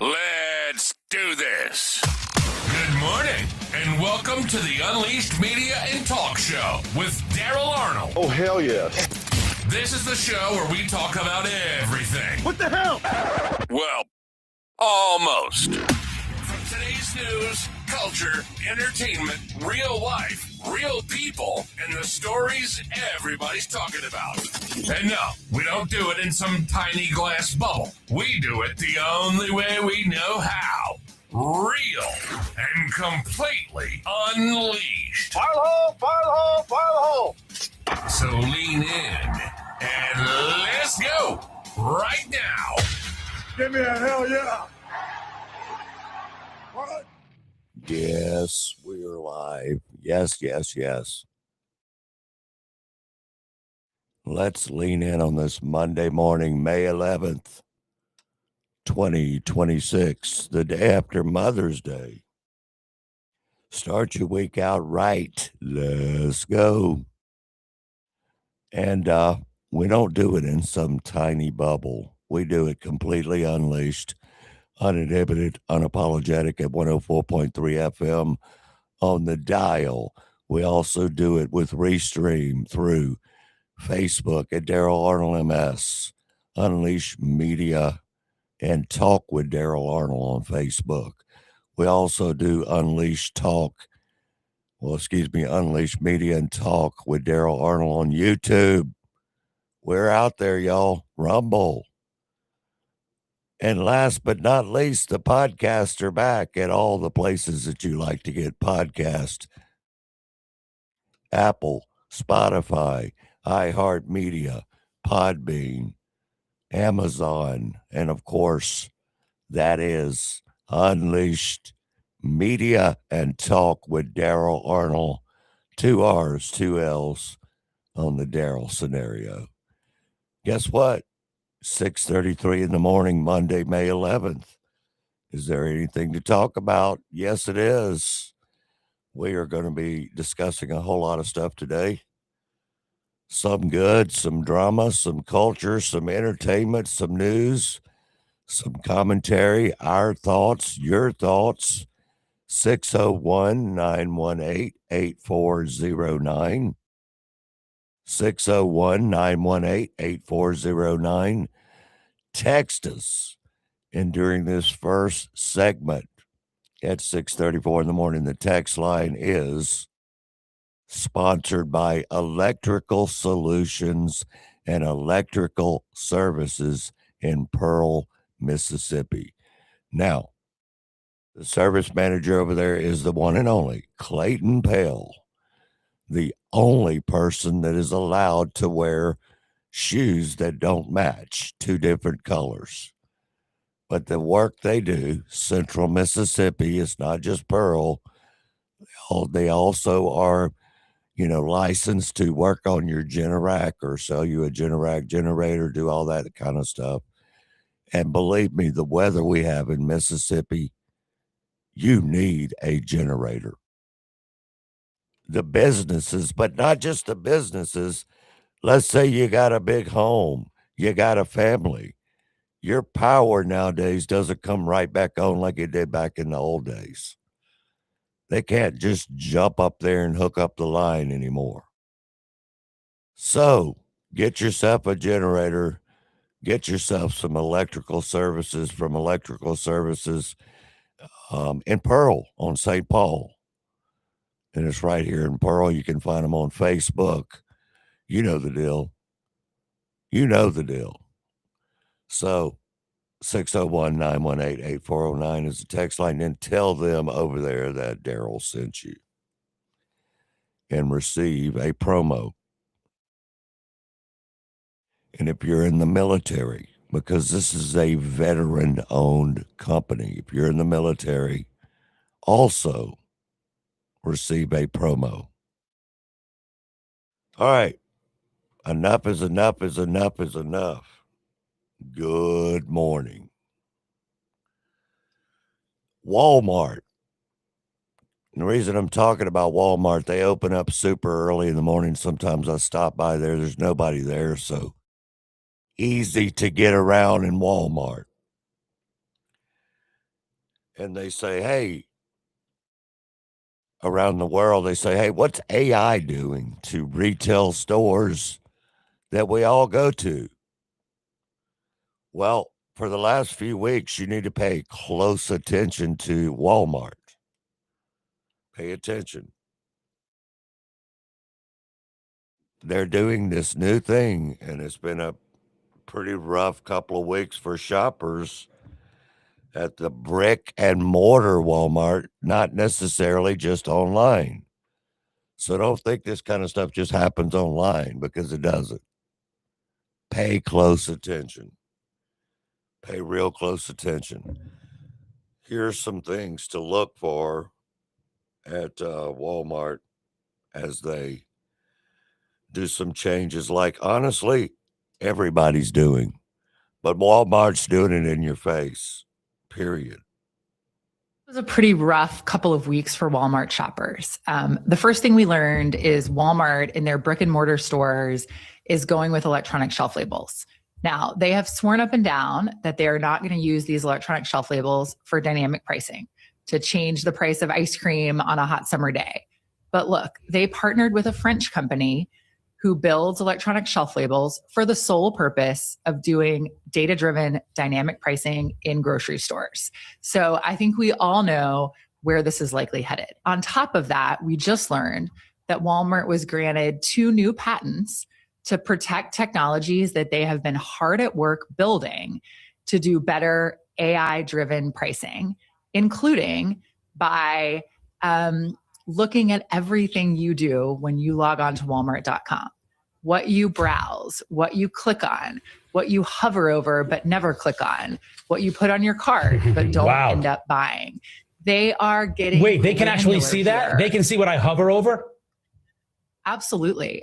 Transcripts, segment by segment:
Let's do this. Good morning, and welcome to the Unleashed Media and Talk Show with Daryl Arnold. Oh, hell yes. This is the show where we talk about everything. What the hell? Well, almost. From today's news, culture, entertainment, real life, real people, and the stories everybody's talking about. And no, we don't do it in some tiny glass bubble. We do it the only way we know how. Real and completely unleashed. Fire the hole, fire the hole, fire the hole. So lean in and let's go right now. Give me a hell yeah. What? Yes, we are live. Yes. Let's lean in on this Monday morning, May 11th, 2026, the day after Mother's Day. Start your week out right. Let's go. And we don't do it in some tiny bubble. We do it completely unleashed, uninhibited, unapologetic at 104.3 FM on the dial. We also do it with Restream through Facebook at Daryl Arnold MS, Unleash Media, and Talk with Daryl Arnold on Facebook. We also do Unleash Media and Talk with Daryl Arnold on YouTube. We're out there, y'all. Rumble. And last but not least, the podcasts are back at all the places that you like to get podcasts. Apple, Spotify, iHeartMedia, Podbean, Amazon, and of course, that is Unleashed Media and Talk with Daryl Arnold. 2 R's, 2 L's on the Daryl scenario. Guess what? 6:33 in the morning, Monday, May 11th. Is there anything to talk about? Yes, it is. We are going to be discussing a whole lot of stuff today. Some good, some drama, some culture, some entertainment, some news, some commentary, our thoughts, your thoughts. 601-918-8409. 601-918-8409. Text us. And during this first segment at 6:34 in the morning, the text line is sponsored by Electrical Solutions and Electrical Services in Pearl, Mississippi. Now, the service manager over there is the one and only Clayton Pale, the only person that is allowed to wear shoes that don't match, 2 different colors. But the work they do, Central Mississippi, it's not just Pearl. They also are licensed to work on your Generac or sell you a Generac generator, do all that kind of stuff. And believe me, the weather we have in Mississippi, you need a generator. The businesses, but not just the businesses. Let's say you got a big home, you got a family. Your power nowadays doesn't come right back on like it did back in the old days. They can't just jump up there and hook up the line anymore. So get yourself a generator, get yourself some electrical services from Electrical Services in Pearl on St. Paul. And it's right here in Pearl. You can find them on Facebook. You know the deal. So 601-918-8409 is the text line. And tell them over there that Daryl sent you. And receive a promo. And if you're in the military, because this is a veteran-owned company, if you're in the military, also receive a promo. All right. Enough is enough is enough is enough. Good morning. Walmart. And the reason I'm talking about Walmart, they open up super early in the morning. Sometimes I stop by there. There's nobody there, so easy to get around in Walmart. and they say, hey, around the world, they say, hey, what's AI doing to retail stores that we all go to? Well, for the last few weeks, you need to pay close attention to Walmart. Pay attention. They're doing this new thing, and it's been a pretty rough couple of weeks for shoppers at the brick and mortar Walmart, not necessarily just online. So don't think this kind of stuff just happens online, because it doesn't. Pay close attention. Pay real close attention. Here's some things to look for at Walmart as they do some changes, like, honestly, everybody's doing, but Walmart's doing it in your face, period. It was a pretty rough couple of weeks for Walmart shoppers. The first thing we learned is Walmart in their brick and mortar stores is going with electronic shelf labels. Now, they have sworn up and down that they are not going to use these electronic shelf labels for dynamic pricing to change the price of ice cream on a hot summer day. But look, they partnered with a French company who builds electronic shelf labels for the sole purpose of doing data-driven dynamic pricing in grocery stores. So I think we all know where this is likely headed. On top of that, we just learned that Walmart was granted 2 new patents to protect technologies that they have been hard at work building to do better AI-driven pricing, including by looking at everything you do when you log on to Walmart.com, what you browse, what you click on, what you hover over but never click on, what you put on your cart but don't end up buying. They are getting... Wait, they can actually see that? They can see what I hover over? Absolutely.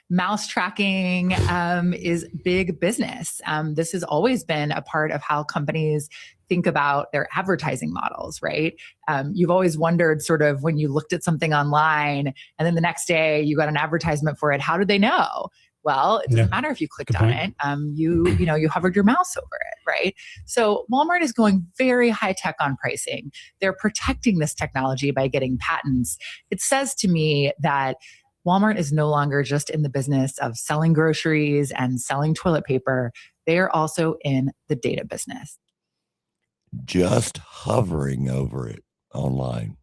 Mouse tracking is big business. This has always been a part of how companies think about their advertising models, right? You've always wondered, sort of, when you looked at something online and then the next day you got an advertisement for it, how did they know? Well, it doesn't matter if you clicked on it. You hovered your mouse over it, right? So Walmart is going very high tech on pricing. They're protecting this technology by getting patents. It says to me that Walmart is no longer just in the business of selling groceries and selling toilet paper. They are also in the data business. Just hovering over it online.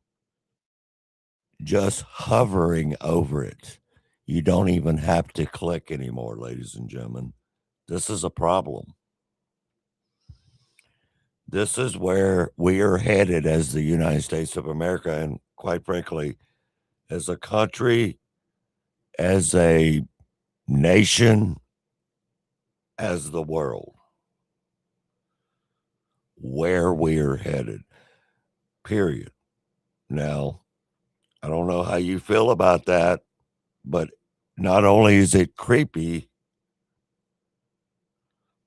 Just hovering over it. You don't even have to click anymore, ladies and gentlemen. This is a problem. This is where we are headed as the United States of America, and quite frankly, as a country, as a nation, as the world, where we're headed, period. Now, I don't know how you feel about that, but not only is it creepy,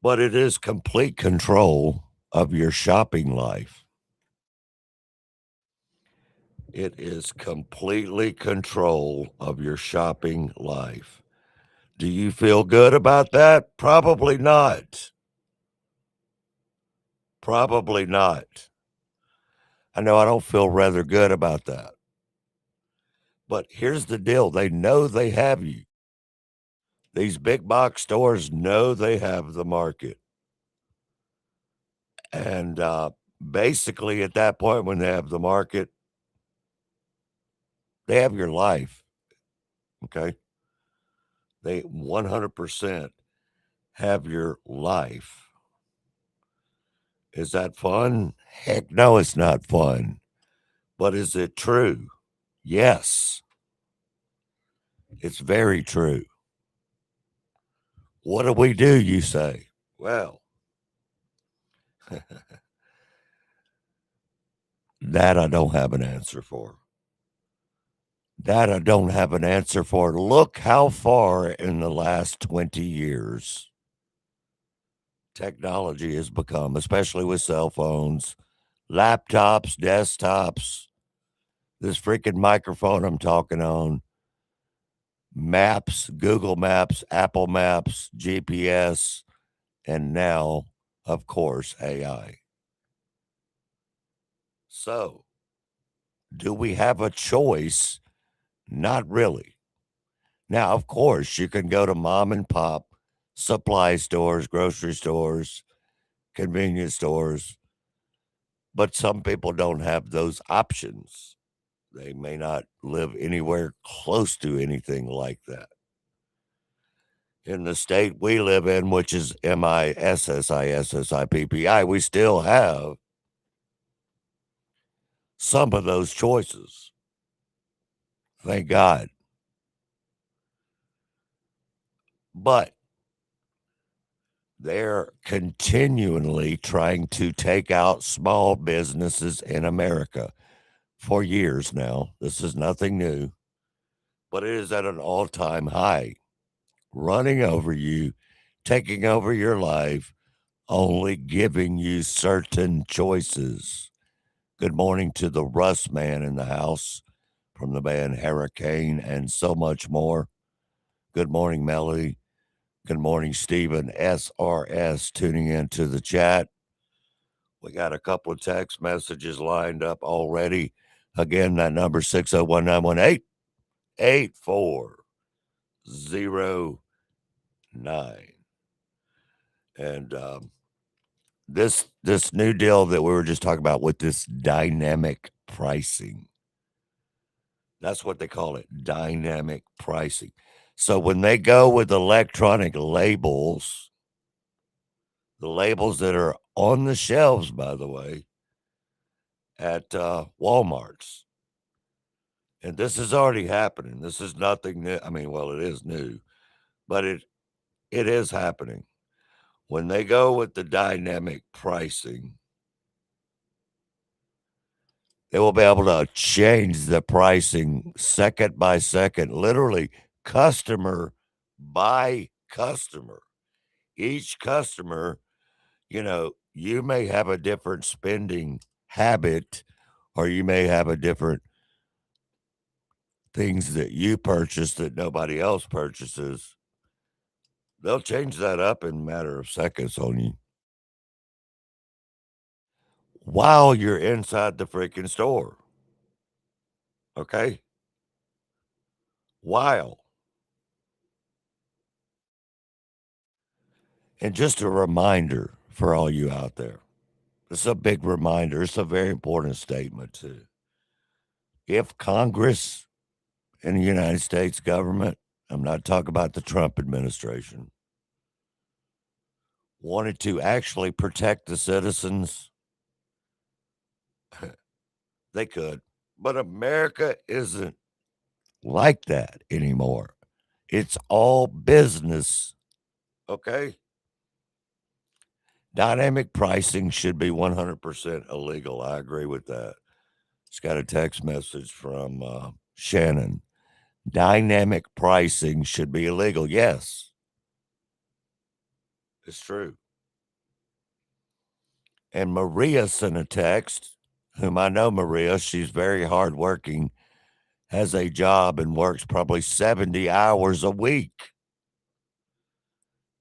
but it is complete control of your shopping life. It is completely control of your shopping life. Do you feel good about that? Probably not. Probably not. I know I don't feel rather good about that. But here's the deal. They know they have you. These big box stores know they have the market. And basically at that point, when they have the market, they have your life. Okay? They 100% have your life. Is that fun? Heck no, it's not fun. But is it true? Yes. It's very true. What do we do, you say? Well, that I don't have an answer for. That I don't have an answer for. Look how far in the last 20 years technology has become, especially with cell phones, laptops, desktops, this freaking microphone I'm talking on, maps, Google Maps, Apple Maps, GPS, and now, of course, AI. So, do we have a choice? Not really. Now, of course, you can go to mom and pop supply stores, grocery stores, convenience stores, but some people don't have those options. They may not live anywhere close to anything like that. In the state we live in, which is MISSISSIPPI, we still have some of those choices. Thank God. But they're continually trying to take out small businesses in America for years now. This is nothing new, but it is at an all-time high, running over you, taking over your life, only giving you certain choices. Good morning to the Russ man in the house from the band Hurricane and so much more. Good morning, Melody. Good morning, Stephen SRS tuning into the chat. We got a couple of text messages lined up already. Again, that number 601-918-8409. And this new deal that we were just talking about with this dynamic pricing. That's what they call it, dynamic pricing. So when they go with electronic labels, the labels that are on the shelves, by the way, at Walmart's, and this is already happening. This is nothing new. I mean, well, it is new, but it is happening. When they go with the dynamic pricing, they will be able to change the pricing second by second, literally customer by customer. Each customer, you may have a different spending habit, or you may have a different things that you purchase that nobody else purchases. They'll change that up in a matter of seconds on you while you're inside the freaking store. Okay? While. And just a reminder for all you out there. It's a big reminder. It's a very important statement, too. If Congress and the United States government, I'm not talking about the Trump administration, wanted to actually protect the citizens, they could. But America isn't like that anymore. It's all business. Okay? Dynamic pricing should be 100% illegal. I agree with that. Just got a text message from Shannon. Dynamic pricing should be illegal. Yes, it's true. And Maria sent a text, whom I know Maria. She's very hardworking, has a job, and works probably 70 hours a week.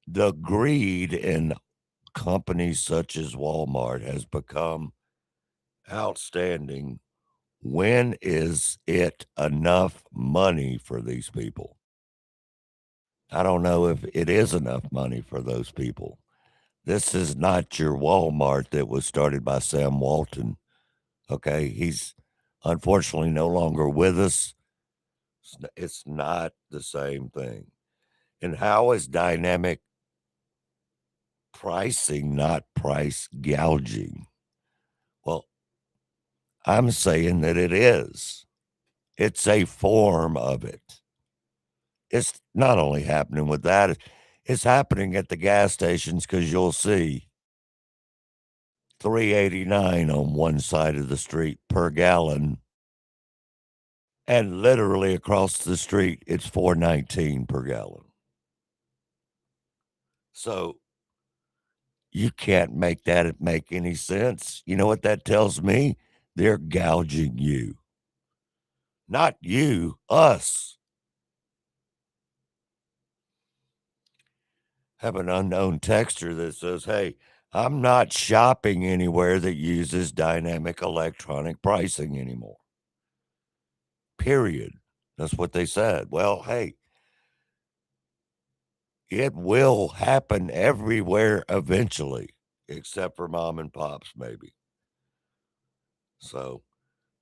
The greed in companies such as Walmart has become outstanding. When is it enough money for these people? I don't know if it is enough money for those people. This is not your Walmart that was started by Sam Walton. Okay. He's unfortunately no longer with us. It's not the same thing. And how is dynamic pricing not price gouging? Well, I'm saying that it is. It's a form of it. It's not only happening with that, it's happening at the gas stations, because you'll see $3.89 on one side of the street per gallon, and literally across the street it's $4.19 per gallon. So you can't make that make any sense. You know what that tells me? They're gouging you. Not you, us. Have an unknown texter that says, hey, I'm not shopping anywhere that uses dynamic electronic pricing anymore. Period. That's what they said. Well, hey, it will happen everywhere eventually, except for mom and pops, maybe. So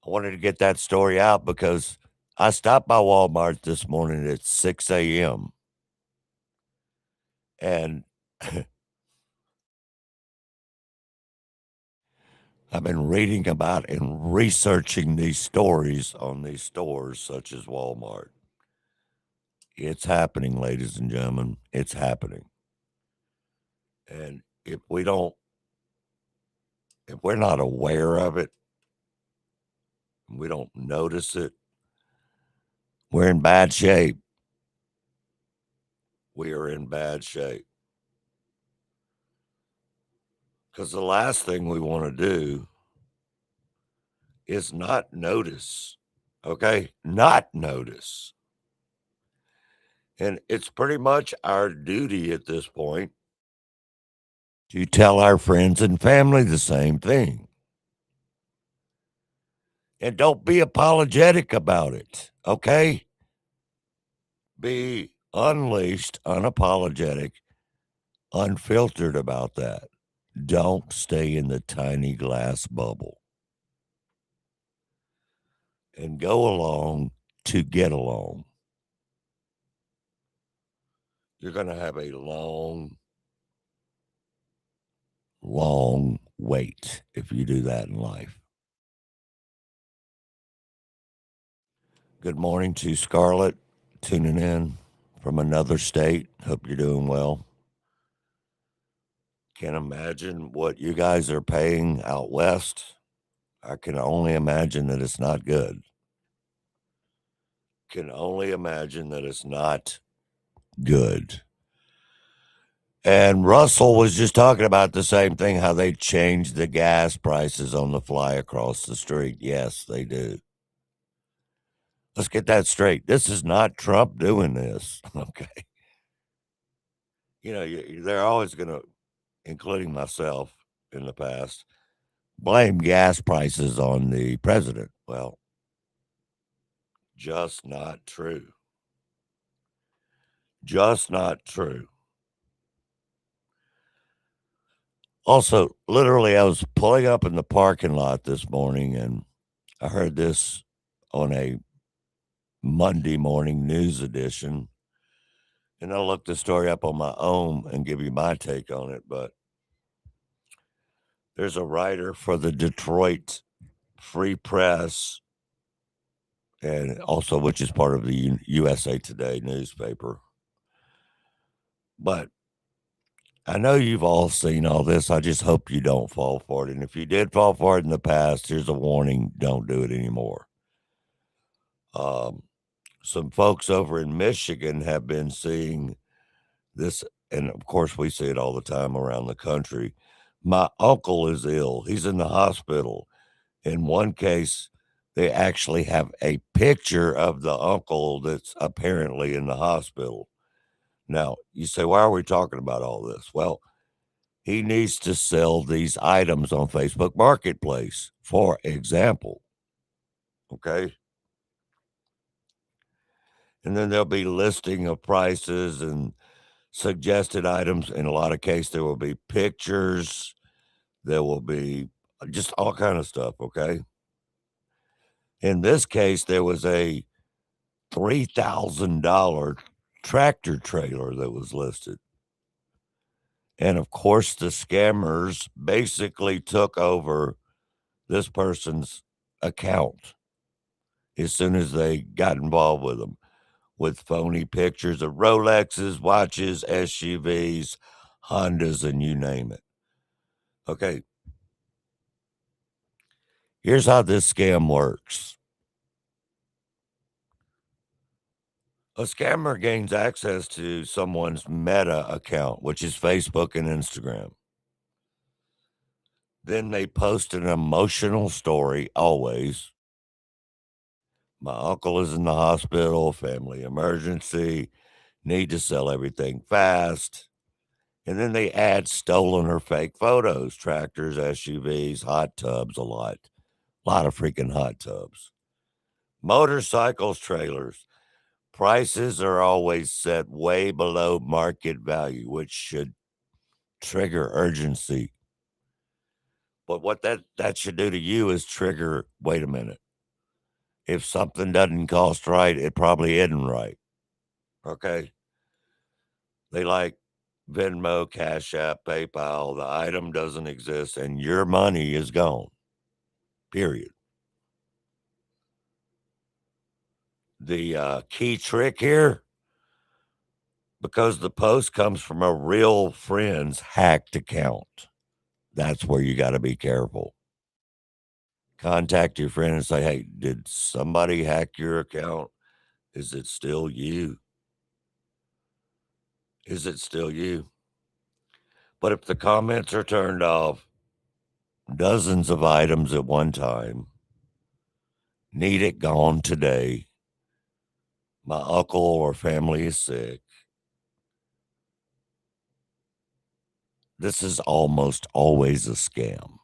I wanted to get that story out because I stopped by Walmart this morning at 6 a.m. and I've been reading about and researching these stories on these stores such as Walmart. It's happening, ladies and gentlemen. It's happening. And if we're not aware of it, we don't notice it, we're in bad shape. We are in bad shape. Because the last thing we want to do is not notice. Okay? Not notice. And it's pretty much our duty at this point to tell our friends and family the same thing. And don't be apologetic about it. Okay? Be unleashed, unapologetic, unfiltered about that. Don't stay in the tiny glass bubble. And go along to get along. You're going to have a long wait if you do that in life. Good morning to Scarlett, tuning in from another state. Hope you're doing well. Can't imagine what you guys are paying out west. I can only imagine that it's not good. Can only imagine that it's not good. And Russell was just talking about the same thing, how they changed the gas prices on the fly across the street. Yes, they do. Let's get that straight. This is not Trump doing this, okay? You know, they're always going to, including myself in the past, blame gas prices on the president. Well, just not true. Just not true. Also, literally, I was pulling up in the parking lot this morning and I heard this on a Monday morning news edition. And I'll look the story up on my own and give you my take on it. But there's a writer for the Detroit Free Press, and also which is part of the USA Today newspaper. But I know you've all seen all this. I just hope you don't fall for it. And if you did fall for it in the past, here's a warning: don't do it anymore. Some folks over in Michigan have been seeing this, and of course, we see it all the time around the country. My uncle is ill. He's in the hospital. In one case, they actually have a picture of the uncle that's apparently in the hospital. Now, you say, why are we talking about all this? Well, he needs to sell these items on Facebook Marketplace, for example. Okay. And then there'll be listing of prices and suggested items. In a lot of cases, there will be pictures. There will be just all kind of stuff. Okay. In this case, there was a $3,000 tractor trailer that was listed. And of course, the scammers basically took over this person's account as soon as they got involved with them, with phony pictures of Rolexes, watches, SUVs, Hondas, and you name it. Okay. Here's how this scam works. A scammer gains access to someone's Meta account, which is Facebook and Instagram. Then they post an emotional story, always. My uncle is in the hospital, family emergency, need to sell everything fast. And then they add stolen or fake photos, tractors, SUVs, hot tubs, a lot of freaking hot tubs. Motorcycles, trailers. Prices are always set way below market value, which should trigger urgency. But what that should do to you is trigger, wait a minute. If something doesn't cost right, it probably isn't right. Okay? They like Venmo, Cash App, PayPal. The item doesn't exist and your money is gone. Period. The key trick here, because the post comes from a real friend's hacked account, that's where you got to be careful. Contact your friend and say, hey, did somebody hack your account? Is it still you? Is it still you? But if the comments are turned off, dozens of items at one time, need it gone today, my uncle or family is sick, this is almost always a scam.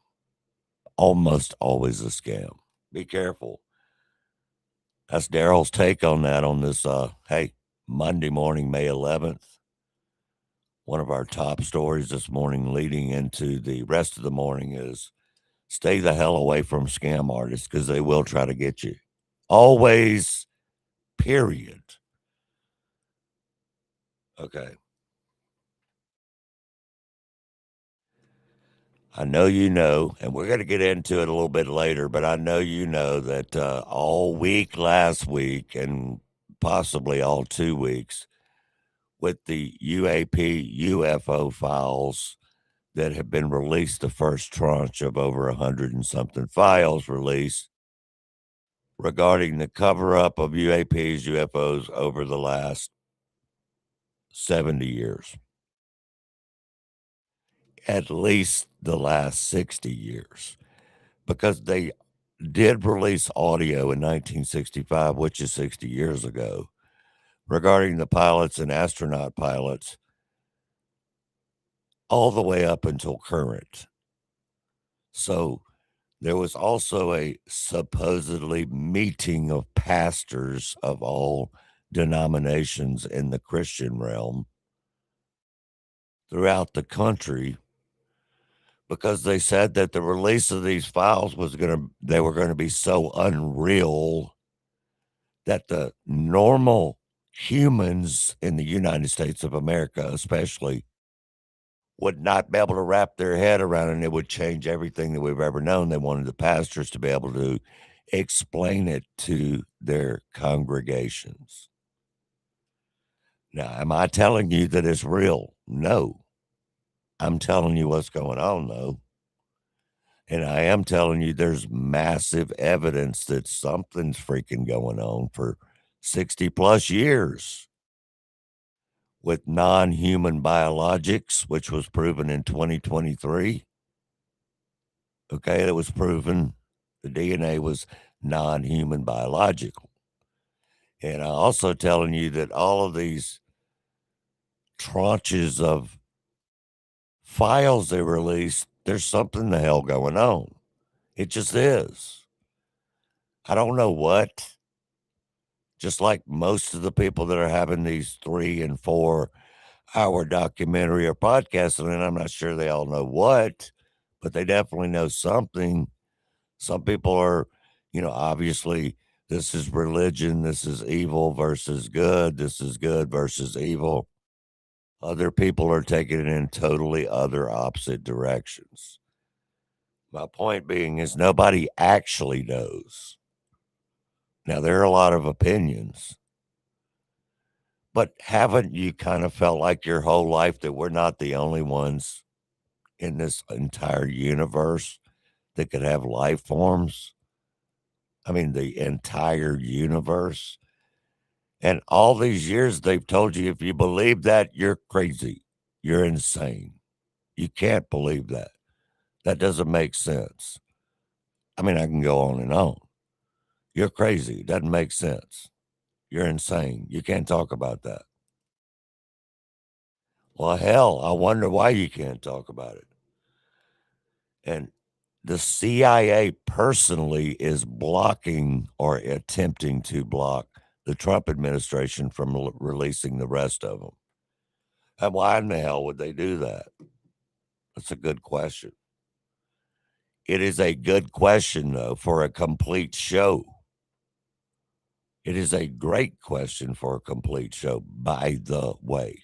Almost always a scam. Be careful. That's Daryl's take on that on this, Monday morning, May 11th. One of our top stories this morning leading into the rest of the morning is stay the hell away from scam artists because they will try to get you. Always, period. Okay. I know you know, and we're going to get into it a little bit later, but I know you know that all week last week and possibly all 2 weeks with the UAP UFO files that have been released, the first tranche of over 100 and something files released regarding the cover-up of UAPs, UFOs over the last 70 years. At least the last 60 years. Because they did release audio in 1965, which is 60 years ago, regarding the pilots and astronaut pilots all the way up until current. So there was also a supposedly meeting of pastors of all denominations in the Christian realm throughout the country because they said that the release of these files they were going to be so unreal that the normal humans in the United States of America, especially, would not be able to wrap their head around it, and it would change everything that we've ever known. They wanted the pastors to be able to explain it to their congregations. Now, am I telling you that it's real? No. I'm telling you what's going on, though. And I am telling you there's massive evidence that something's freaking going on for 60 plus years with non-human biologics, which was proven in 2023. Okay, it was proven the DNA was non-human biological. And I'm also telling you that all of these tranches of files they released, there's something the hell going on. It just is. I don't know what. Just like most of the people that are having these 3 and 4 hour documentary or podcasts, and I'm not sure they all know what, but they definitely know something. Some people are, obviously this is religion, this is evil versus good, this is good versus evil. Other people are taking it in totally other opposite directions. My point being is nobody actually knows. Now, there are a lot of opinions, but haven't you kind of felt like your whole life that we're not the only ones in this entire universe that could have life forms? I mean, the entire universe. And all these years, they've told you if you believe that, you're crazy. You're insane. You can't believe that. That doesn't make sense. I mean, I can go on and on. You're crazy. It doesn't make sense. You're insane. You can't talk about that. Well, hell, I wonder why you can't talk about it. And the CIA personally is blocking or attempting to block the Trump administration from releasing the rest of them. And why in the hell would they do that? That's a good question. It is a good question, though, for a complete show. It is a great question for a complete show, by the way.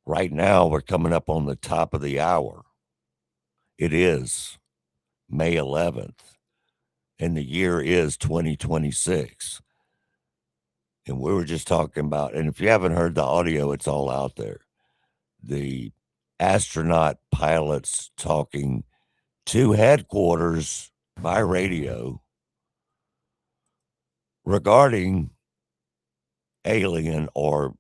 Right now, we're coming up on the top of the hour. It is May 11th, and the year is 2026. And we were just talking about, and if you haven't heard the audio, it's all out there. The astronaut pilots talking to headquarters by radio regarding alien or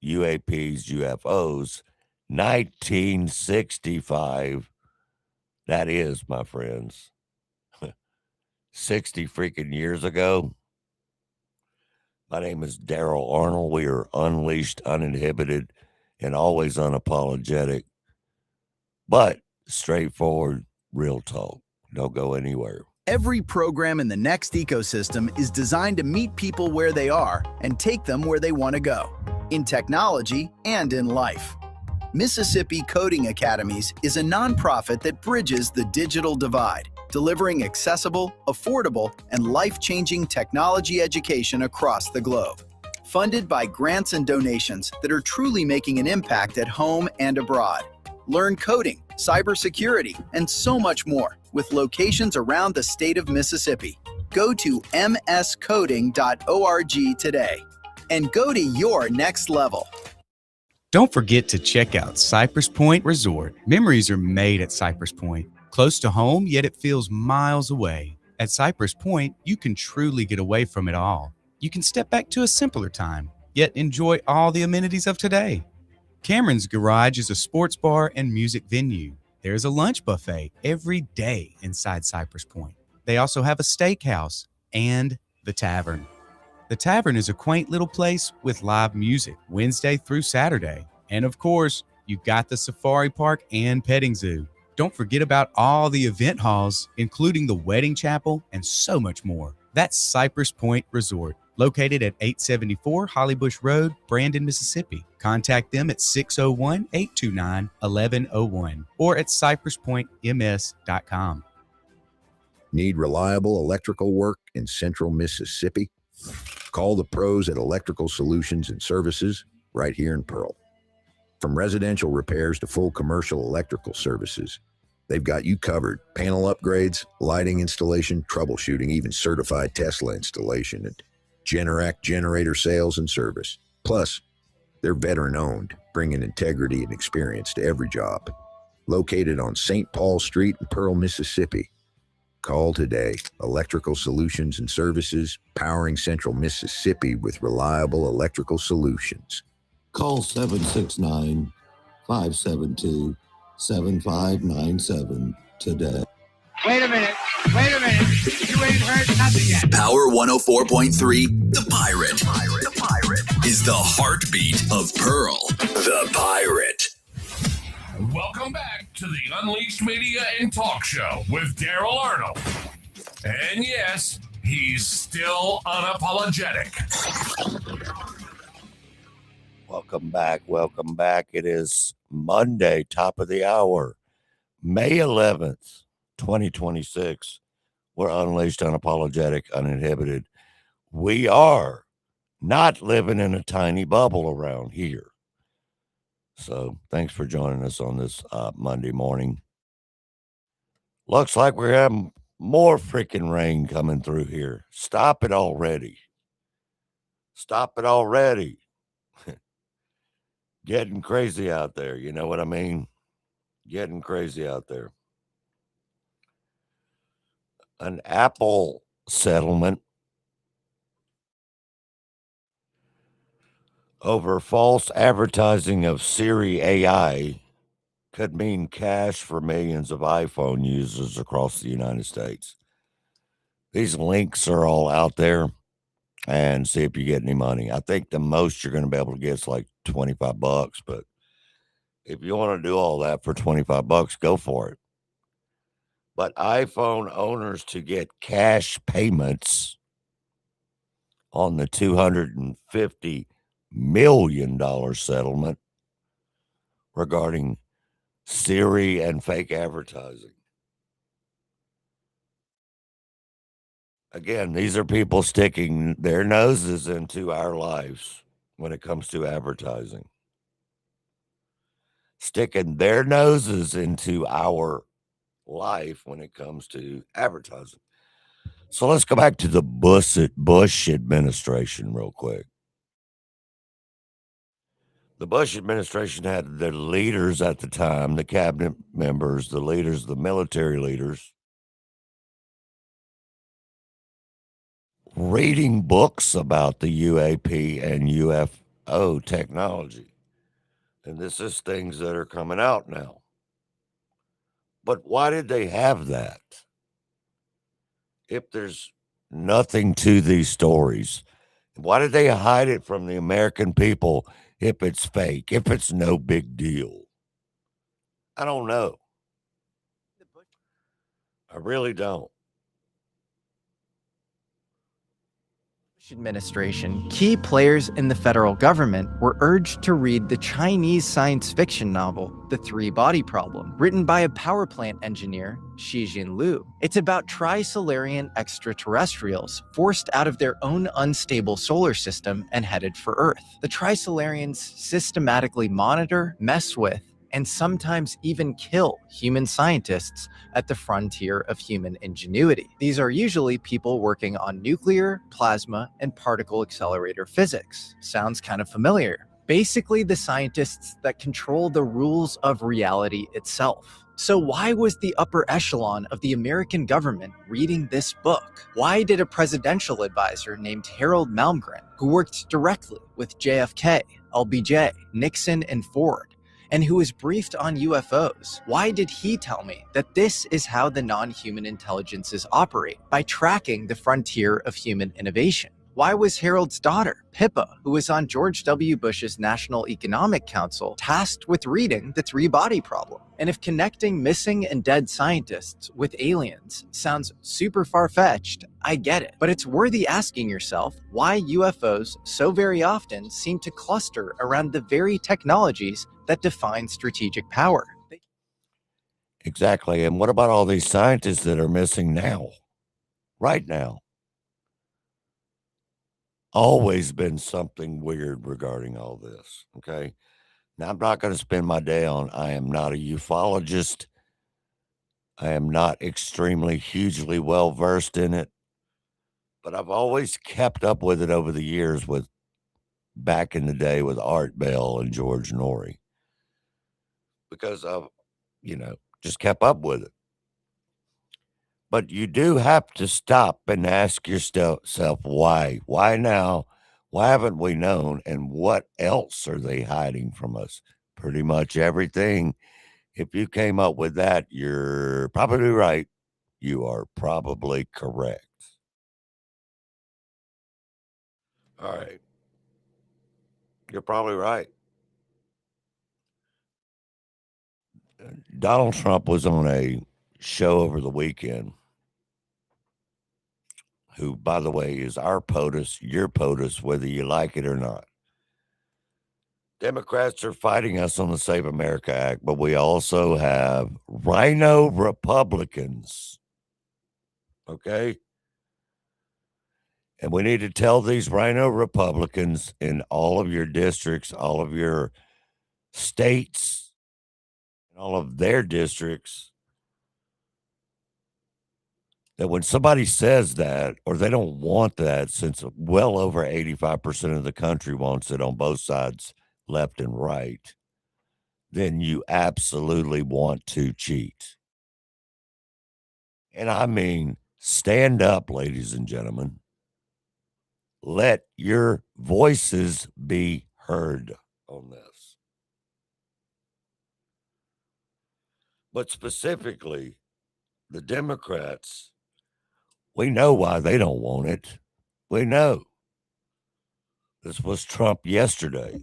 UAPs, UFOs, 1965. That is, my friends, 60 freaking years ago. My name is Daryl Arnold. We are unleashed, uninhibited, and always unapologetic, but straightforward, real talk. Don't go anywhere. Every program in the Next ecosystem is designed to meet people where they are and take them where they want to go, in technology and in life. Mississippi Coding Academies is a nonprofit that bridges the digital divide, delivering accessible, affordable, and life-changing technology education across the globe. Funded by grants and donations that are truly making an impact at home and abroad. Learn coding, cybersecurity, and so much more with locations around the state of Mississippi. Go to mscoding.org today and go to your next level. Don't forget to check out Cypress Point Resort. Memories are made at Cypress Point. Close to home, yet it feels miles away. At Cypress Point, you can truly get away from it all. You can step back to a simpler time, yet enjoy all the amenities of today. Cameron's Garage is a sports bar and music venue. There's a lunch buffet every day inside Cypress Point. They also have a steakhouse and the Tavern. The Tavern is a quaint little place with live music Wednesday through Saturday. And of course, you've got the Safari Park and Petting Zoo. Don't forget about all the event halls, including the Wedding Chapel and so much more. That's Cypress Point Resort, located at 874 Hollybush Road, Brandon, Mississippi. Contact them at 601-829-1101 or at cypresspointms.com. Need reliable electrical work in central Mississippi? Call the pros at Electrical Solutions and Services right here in Pearl. From residential repairs to full commercial electrical services, they've got you covered. Panel upgrades, lighting installation, troubleshooting, even certified Tesla installation, and Generac generator sales and service. Plus, they're veteran-owned, bringing integrity and experience to every job. Located on St. Paul Street in Pearl, Mississippi. Call today. Electrical Solutions and Services, powering Central Mississippi with reliable electrical solutions. Call 769-572-7597 today. Wait a minute. You ain't heard nothing yet. Power 104.3, The Pirate. The Pirate is the heartbeat of Pearl. The Pirate. Welcome back to the Unleashed Media and Talk Show with Daryl Arnold. And yes, he's still unapologetic. Welcome back. It is Monday, top of the hour, May 11th, 2026. We're unleashed, unapologetic, uninhibited. We are not living in a tiny bubble around here. So thanks for joining us on this Monday morning. Looks like we're having more freaking rain coming through here. Stop it already. Getting crazy out there. You know what I mean? Getting crazy out there. An Apple settlement over false advertising of Siri AI could mean cash for millions of iPhone users across the United States. These links are all out there, and see if you get any money. I think the most you're going to be able to get is like $25, but If you want to do all that for $25, go for it. But iPhone owners to get cash payments on the $250 million settlement regarding Siri and fake advertising. Again, these are people sticking their noses into our lives when it comes to advertising. Sticking their noses into our life when it comes to advertising. So let's go back to the Bush administration real quick. The Bush administration had the leaders at the time, the cabinet members, the leaders, the military leaders, reading books about the UAP and UFO technology. And this is things that are coming out now. But why did they have that? If there's nothing to these stories, why did they hide it from the American people if it's fake, if it's no big deal? I don't know. I really don't. Administration, key players in the federal government were urged to read the Chinese science fiction novel, The Three-Body Problem, written by a power plant engineer, Xijin Liu. It's about tri-Solarian extraterrestrials forced out of their own unstable solar system and headed for Earth. The tri-Solarians systematically monitor, mess with, and sometimes even kill human scientists at the frontier of human ingenuity. These are usually people working on nuclear, plasma, and particle accelerator physics. Sounds kind of familiar. Basically, the scientists that control the rules of reality itself. So why was the upper echelon of the American government reading this book? Why did a presidential advisor named Harold Malmgren, who worked directly with JFK, LBJ, Nixon, and Ford, and who was briefed on UFOs, why did he tell me that this is how the non-human intelligences operate, by tracking the frontier of human innovation? Why was Harold's daughter, Pippa, who was on George W. Bush's National Economic Council, tasked with reading The Three-Body Problem? And if connecting missing and dead scientists with aliens sounds super far-fetched, I get it. But it's worthy asking yourself why UFOs so very often seem to cluster around the very technologies that define strategic power. Exactly. And what about all these scientists that are missing now? Right now. Always been something weird regarding all this. Okay. Now, I'm not going to spend my day on, I am not a ufologist. I am not extremely hugely well versed in it, but I've always kept up with it over the years with back in the day with Art Bell and George Norrie because I've, just kept up with it. But you do have to stop and ask yourself why? Why now? Why haven't we known? And what else are they hiding from us? Pretty much everything. If you came up with that, you're probably right. You are probably correct. All right. You're probably right. Donald Trump was on a show over the weekend, who, by the way, is our POTUS, your POTUS, whether you like it or not. Democrats are fighting us on the Save America Act, but we also have rhino Republicans. Okay? And we need to tell these rhino Republicans in all of your districts, all of your states, and all of their districts that when somebody says that, or they don't want that, since well over 85% of the country wants it on both sides, left and right, then you absolutely want to cheat. And I mean, stand up, ladies and gentlemen. Let your voices be heard on this. But specifically, the Democrats, we know why they don't want it. We know. This was Trump yesterday.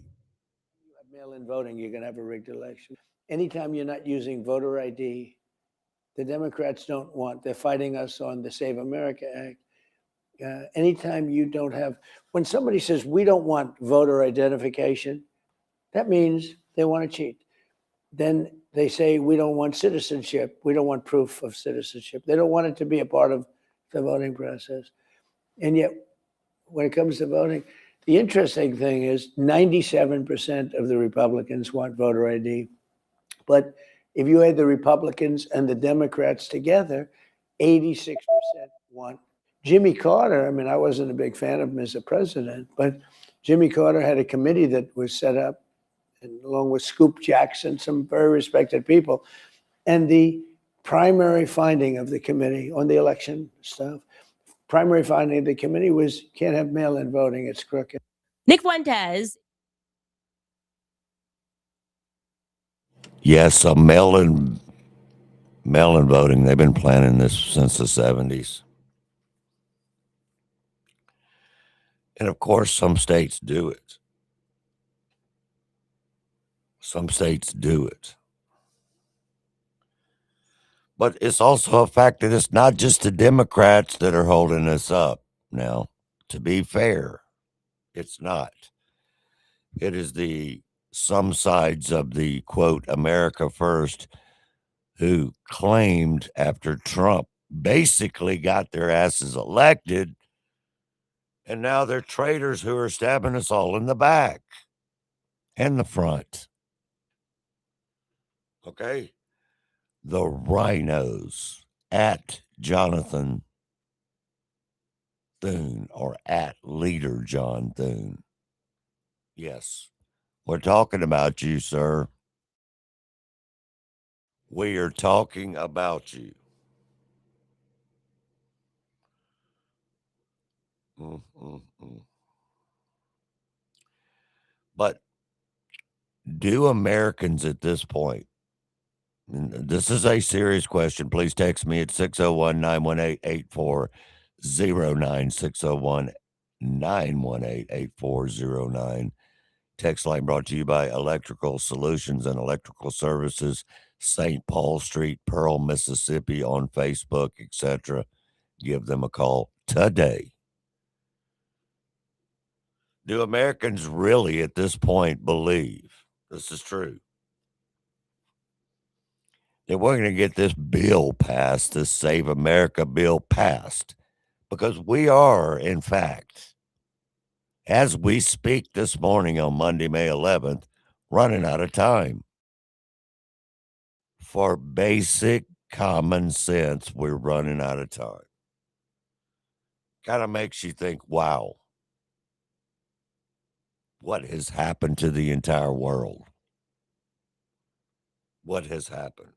mail-in voting, you're going to have a rigged election. Anytime you're not using voter ID, the Democrats don't want, they're fighting us on the Save America Act. Anytime you don't have, when somebody says we don't want voter identification, that means they want to cheat. Then they say we don't want citizenship. We don't want proof of citizenship. They don't want it to be a part of the voting process. And yet, when it comes to voting, the interesting thing is 97% of the Republicans want voter ID. But if you add the Republicans and the Democrats together, 86% want. Jimmy Carter, I mean, I wasn't a big fan of him as a president, but Jimmy Carter had a committee that was set up, and along with Scoop Jackson, some very respected people. And the primary finding of the committee on the election stuff, primary finding of the committee was you can't have mail-in voting, it's crooked. Nick Fuentes. Yes, mail-in voting. They've been planning this since the 70s. And of course, some states do it. Some states do it. But it's also a fact that it's not just the Democrats that are holding us up now. To be fair, it's not. It is some sides of the, quote, America First, who claimed after Trump basically got their asses elected, and now they're traitors who are stabbing us all in the back and the front. Okay? The rhinos at Jonathan Thune or at Leader John Thune. Yes, we're talking about you, sir. We are talking about you. But do Americans at this point, and this is a serious question, please text me at 601-918-8409, 601-918-8409. Text line brought to you by Electrical Solutions and Electrical Services, St. Paul Street, Pearl, Mississippi, on Facebook, etc. Give them a call today. Do Americans really at this point believe this is true? That we're going to get this bill passed, this Save America bill passed, because we are, in fact, as we speak this morning on Monday, May 11th, running out of time. For basic common sense, we're running out of time. Kind of makes you think, wow, what has happened to the entire world? What has happened?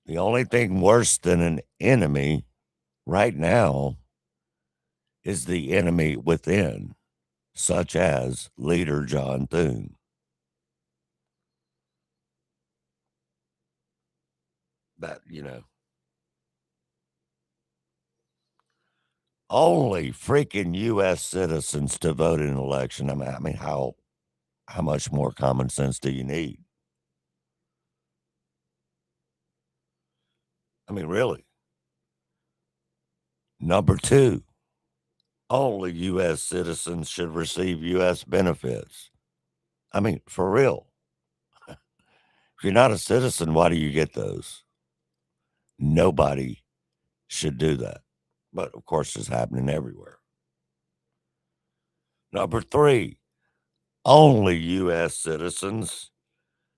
The only thing worse than an enemy right now is the enemy within, such as Leader John Thune. That, only freaking U.S. citizens to vote in an election. I mean, how much more common sense do you need? I mean, really. Number two, only U.S. citizens should receive U.S. benefits. I mean, for real. If you're not a citizen, why do you get those? Nobody should do that. But, of course, it's happening everywhere. Number three, only U.S. citizens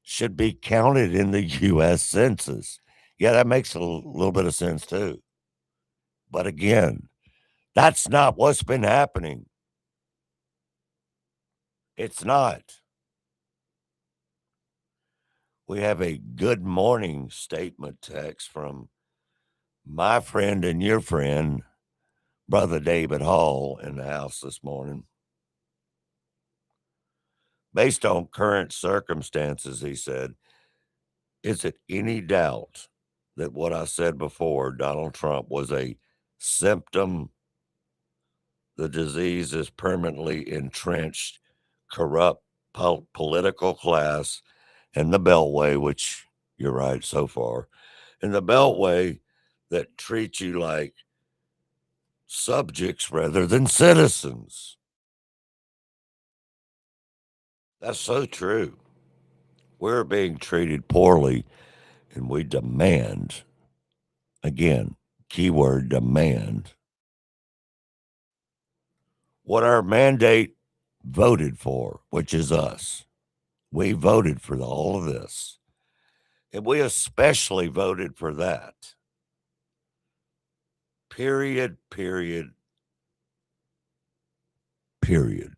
should be counted in the U.S. census. Yeah, that makes a little bit of sense, too. But again, that's not what's been happening. It's not. We have a good morning statement text from my friend and your friend, Brother David Hall, in the house this morning. Based on current circumstances, he said, is it any doubt that what I said before, Donald Trump was a symptom? The disease is permanently entrenched, corrupt political class and the Beltway, which you're right so far, and the Beltway that treat you like subjects rather than citizens. That's so true. We're being treated poorly, and we demand, again, keyword demand, what our mandate voted for, which is us. We voted for all of this. And we especially voted for that. Period, period, period.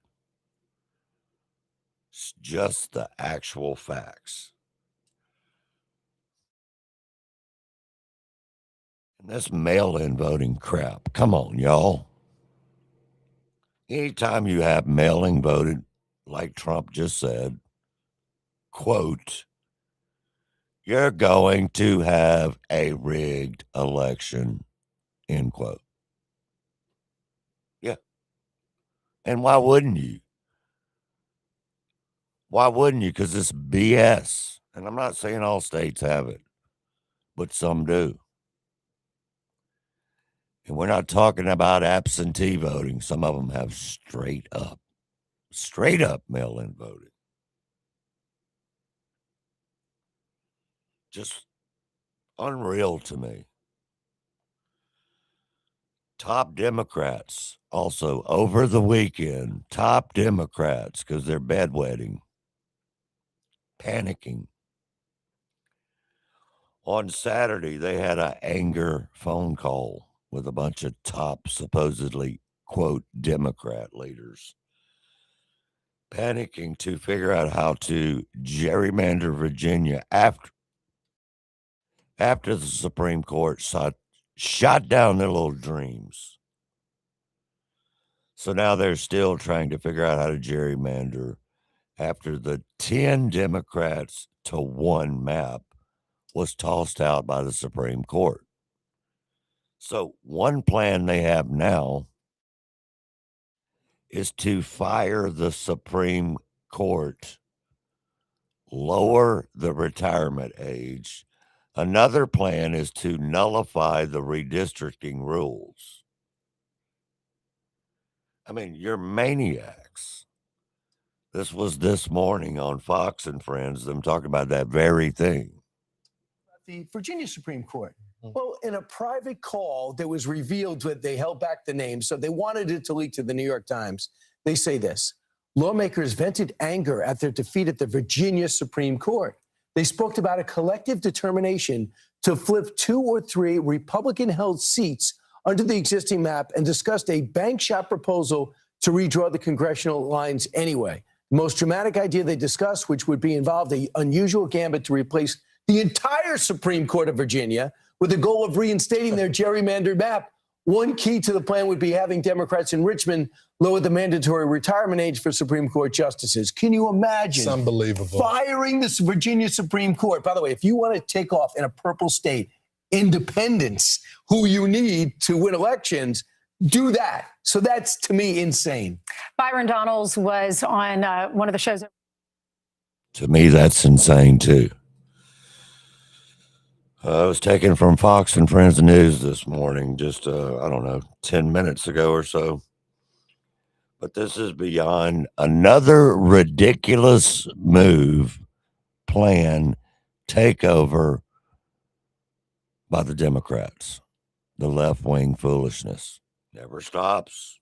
It's just the actual facts. And this mail-in voting crap, come on, y'all. Anytime you have mail-in voted, like Trump just said, quote, you're going to have a rigged election, end quote. Yeah. And why wouldn't you? Why wouldn't you? Because it's BS. And I'm not saying all states have it, but some do. And we're not talking about absentee voting. Some of them have straight up mail-in voting. Just unreal to me. Top Democrats also over the weekend, top Democrats, because they're bedwetting, panicking. On Saturday, they had an anger phone call with a bunch of top, supposedly, quote, Democrat leaders, panicking to figure out how to gerrymander Virginia after the Supreme Court shot down their little dreams. So now they're still trying to figure out how to gerrymander after the 10 Democrats to 1 map was tossed out by the Supreme Court. So one plan they have now is to fire the Supreme Court, lower the retirement age. Another plan is to nullify the redistricting rules. I mean, you're maniacs. This was this morning on Fox and Friends, them talking about that very thing. The Virginia Supreme Court. Well, in a private call that was revealed, they held back the name, so they wanted it to leak to the New York Times. They say this: lawmakers vented anger at their defeat at the Virginia Supreme Court. They spoke about a collective determination to flip 2 or 3 Republican-held seats under the existing map and discussed a bank shot proposal to redraw the congressional lines anyway. The most dramatic idea they discussed, which would be involved an unusual gambit to replace the entire Supreme Court of Virginia with the goal of reinstating their gerrymandered map. One key to the plan would be having Democrats in Richmond lower the mandatory retirement age for Supreme Court justices. Can you imagine? It's unbelievable. Firing the Virginia Supreme Court. By the way, if you want to take off in a purple state, independents, who you need to win elections, do that. So that's, to me, insane. Byron Donalds was on one of the shows. To me, that's insane, too. I was taken from Fox and Friends News this morning, just, 10 minutes ago or so. But this is beyond another ridiculous move, plan, takeover by the Democrats. The left-wing foolishness never stops.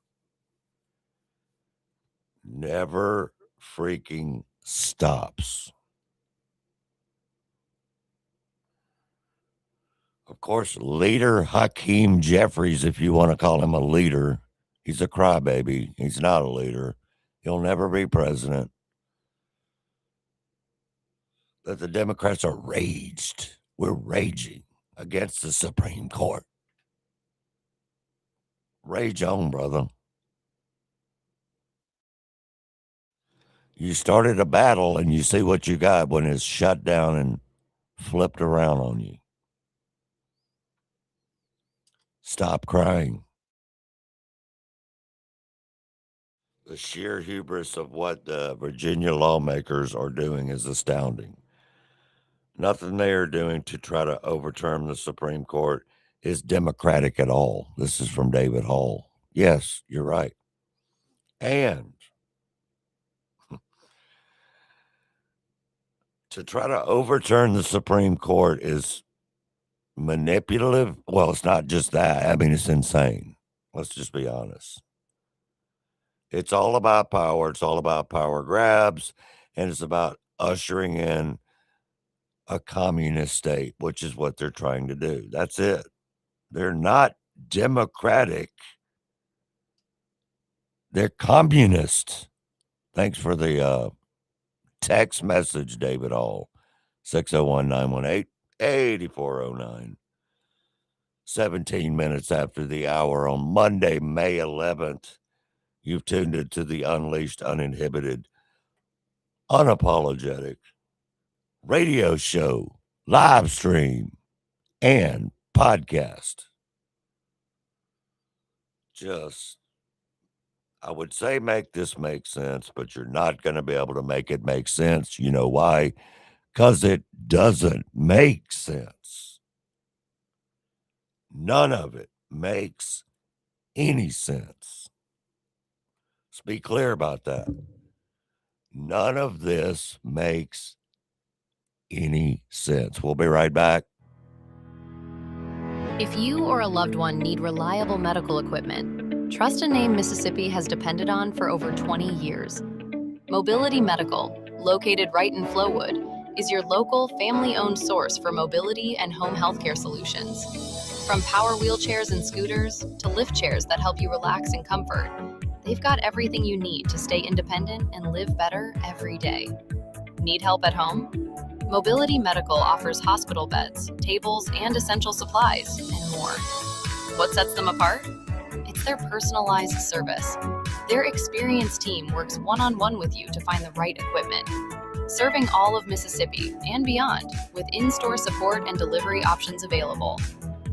Never freaking stops. Of course, leader Hakeem Jeffries, if you want to call him a leader, he's a crybaby. He's not a leader. He'll never be president. That the Democrats are raged. We're raging against the Supreme Court. Rage on, brother. You started a battle and you see what you got when it's shut down and flipped around on you. Stop crying. The sheer hubris of what the Virginia lawmakers are doing is astounding. Nothing they are doing to try to overturn the Supreme Court is democratic at all. This is from David Hall. Yes, you're right. And to try to overturn the Supreme Court is manipulative. Well, it's not just that. I mean, it's insane. Let's just be honest. It's all about power. It's all about power grabs. And it's about ushering in a communist state, which is what they're trying to do. That's it. They're not democratic. They're communist. Thanks for the text message, David Hall. 601-918-8409. 17 minutes after the hour on Monday, May 11th. You've tuned into the Unleashed, Uninhibited, Unapologetic radio show, live stream, and podcast. Just, I would say make this make sense, but you're not going to be able to make it make sense. You know why? Because it doesn't make sense. None of it makes any sense. Let's be clear about that. None of this makes any sense. We'll be right back. If you or a loved one need reliable medical equipment, trust a name Mississippi has depended on for over 20 years. Mobility Medical, located right in Flowood, is your local family-owned source for mobility and home healthcare solutions. From power wheelchairs and scooters to lift chairs that help you relax in comfort, they've got everything you need to stay independent and live better every day. Need help at home? Mobility Medical offers hospital beds, tables, and essential supplies, and more. What sets them apart? It's their personalized service. Their experienced team works one-on-one with you to find the right equipment. Serving all of Mississippi and beyond with in-store support and delivery options available.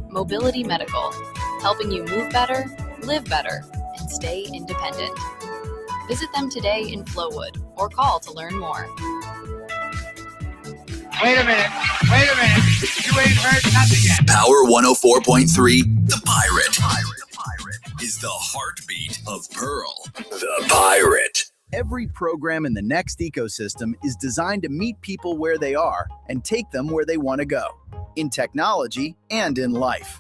Mobility Medical, helping you move better, live better, and stay independent. Visit them today in Flowood or call to learn more. Wait a minute. You ain't heard nothing yet. Power 104.3, The Pirate is the heartbeat of Pearl. The Pirate. Every program in the Next ecosystem is designed to meet people where they are and take them where they want to go, in technology and in life.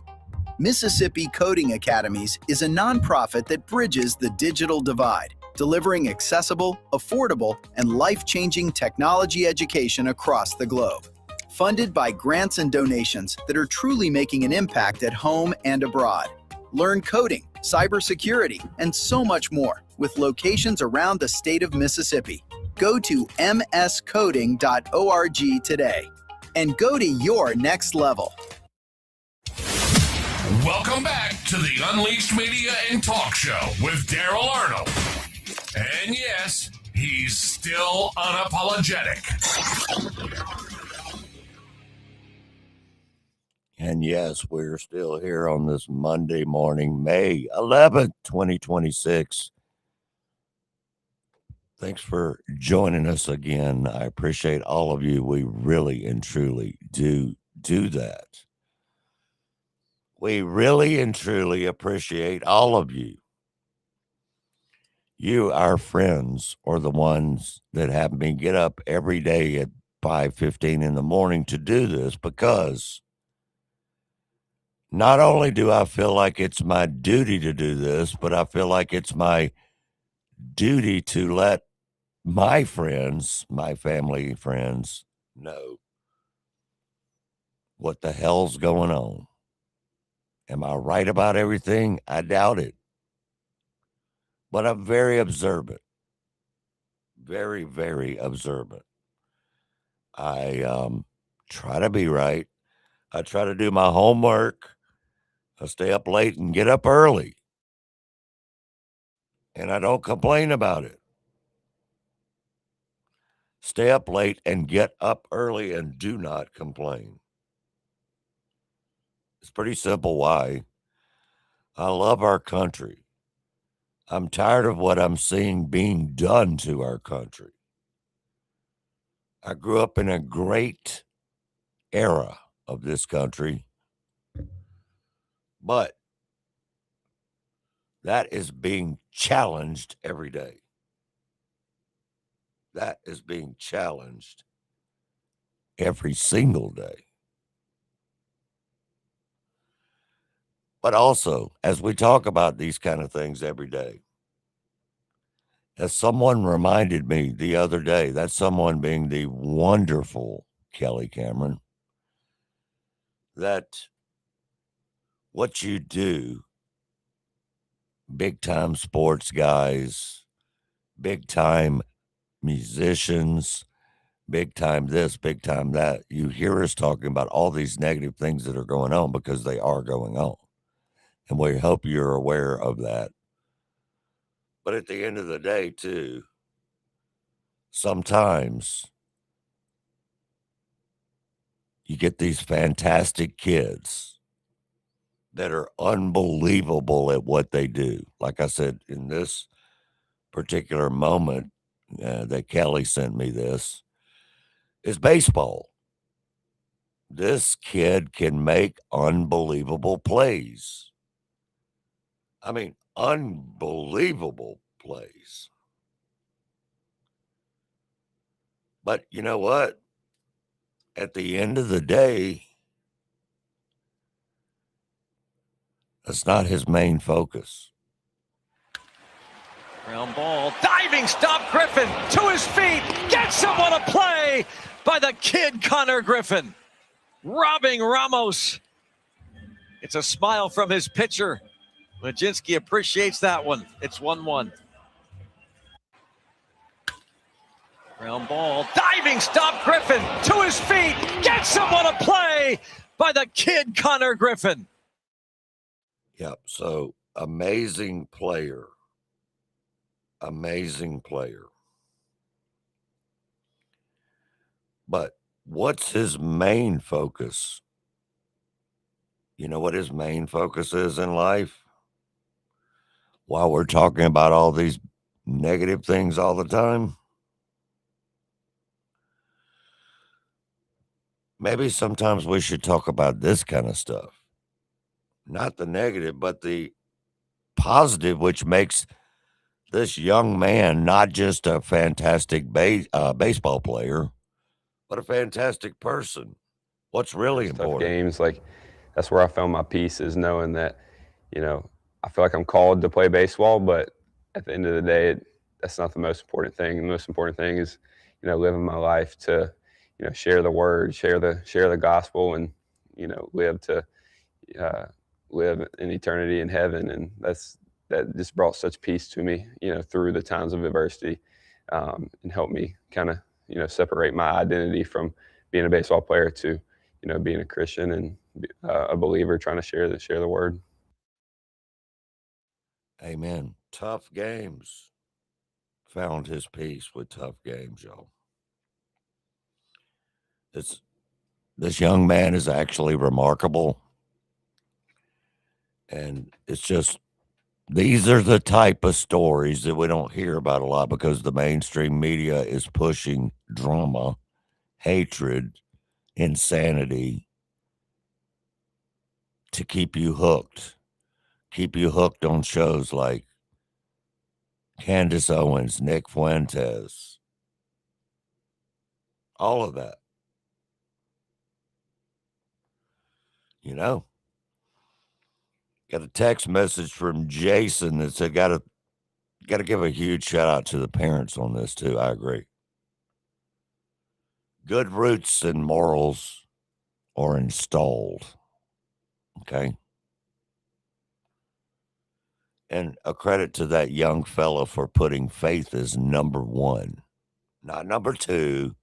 Mississippi Coding Academies is a nonprofit that bridges the digital divide, delivering accessible, affordable, and life-changing technology education across the globe. Funded by grants and donations that are truly making an impact at home and abroad. Learn coding, cybersecurity, and so much more with locations around the state of Mississippi. Go to mscoding.org today and go to your next level. Welcome back to the Unleashed Media and Talk Show with Daryl Arnold. And yes, he's still unapologetic. And yes, we're still here on this Monday morning, May 11th, 2026. Thanks for joining us again. I appreciate all of you. We really and truly do that. We really and truly appreciate all of you. You, our friends, are the ones that have me get up every day at 5:15 in the morning to do this, because not only do I feel like it's my duty to do this, but I feel like it's my duty to let my friends, my family friends, know what the hell's going on. Am I right about everything? I doubt it. But I'm very observant. Very, very observant. I try to be right. I try to do my homework. I stay up late and get up early. And I don't complain about it. Stay up late and get up early and do not complain. It's pretty simple why. I love our country. I'm tired of what I'm seeing being done to our country. I grew up in a great era of this country, but that is being challenged every day. That is being challenged every single day. But also, as we talk about these kind of things every day, as someone reminded me the other day, that someone being the wonderful Kelly Cameron, that what you do, big time sports guys, big time musicians, big time this, big time that, you hear us talking about all these negative things that are going on because they are going on. And we hope you're aware of that. But at the end of the day, too, sometimes you get these fantastic kids that are unbelievable at what they do. Like I said, in this particular moment that Kelly sent me this, is baseball. This kid can make unbelievable plays. I mean, unbelievable plays. But you know what? At the end of the day, that's not his main focus. Ground ball, diving stop, Griffin to his feet, gets someone a play by the kid Connor Griffin, robbing Ramos. It's a smile from his pitcher. Majinski appreciates that one. It's 1-1. Ground ball, diving stop, Griffin to his feet, gets someone a play by the kid Connor Griffin. Yep, so amazing player. Amazing player. But what's his main focus? You know what his main focus is in life? While we're talking about all these negative things all the time, maybe sometimes we should talk about this kind of stuff. Not the negative, but the positive, which makes this young man not just a fantastic baseball player, but a fantastic person. What's really important? Tough games, like that's where I found my peace, is knowing that, you know, I feel like I'm called to play baseball, but at the end of the day, that's not the most important thing. The most important thing is, you know, living my life to, you know, share the word, share the gospel, and, you know, live in eternity in heaven. And that just brought such peace to me, you know, through the times of adversity, and helped me kind of, you know, separate my identity from being a baseball player to, you know, being a Christian and a believer trying to share the word. Amen. Tough games. Found his peace with tough games, y'all. This young man is actually remarkable. And it's just, these are the type of stories that we don't hear about a lot because the mainstream media is pushing drama, hatred, insanity to keep you hooked on shows like Candace Owens, Nick Fuentes, all of that. You know, got a text message from Jason that said, got to give a huge shout out to the parents on this too. I agree. Good roots and morals are installed. Okay. And a credit to that young fella for putting faith as number one, not number two,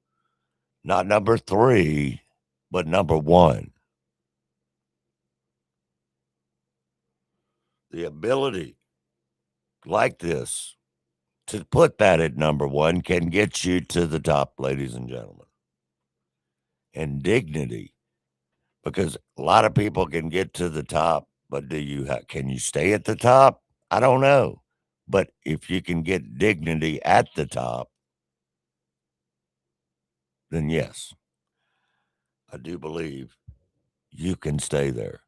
not number three, but number one. The ability like this to put that at number one can get you to the top, ladies and gentlemen. And dignity, because a lot of people can get to the top, but can you stay at the top? I don't know. But if you can get dignity at the top, then yes, I do believe you can stay there.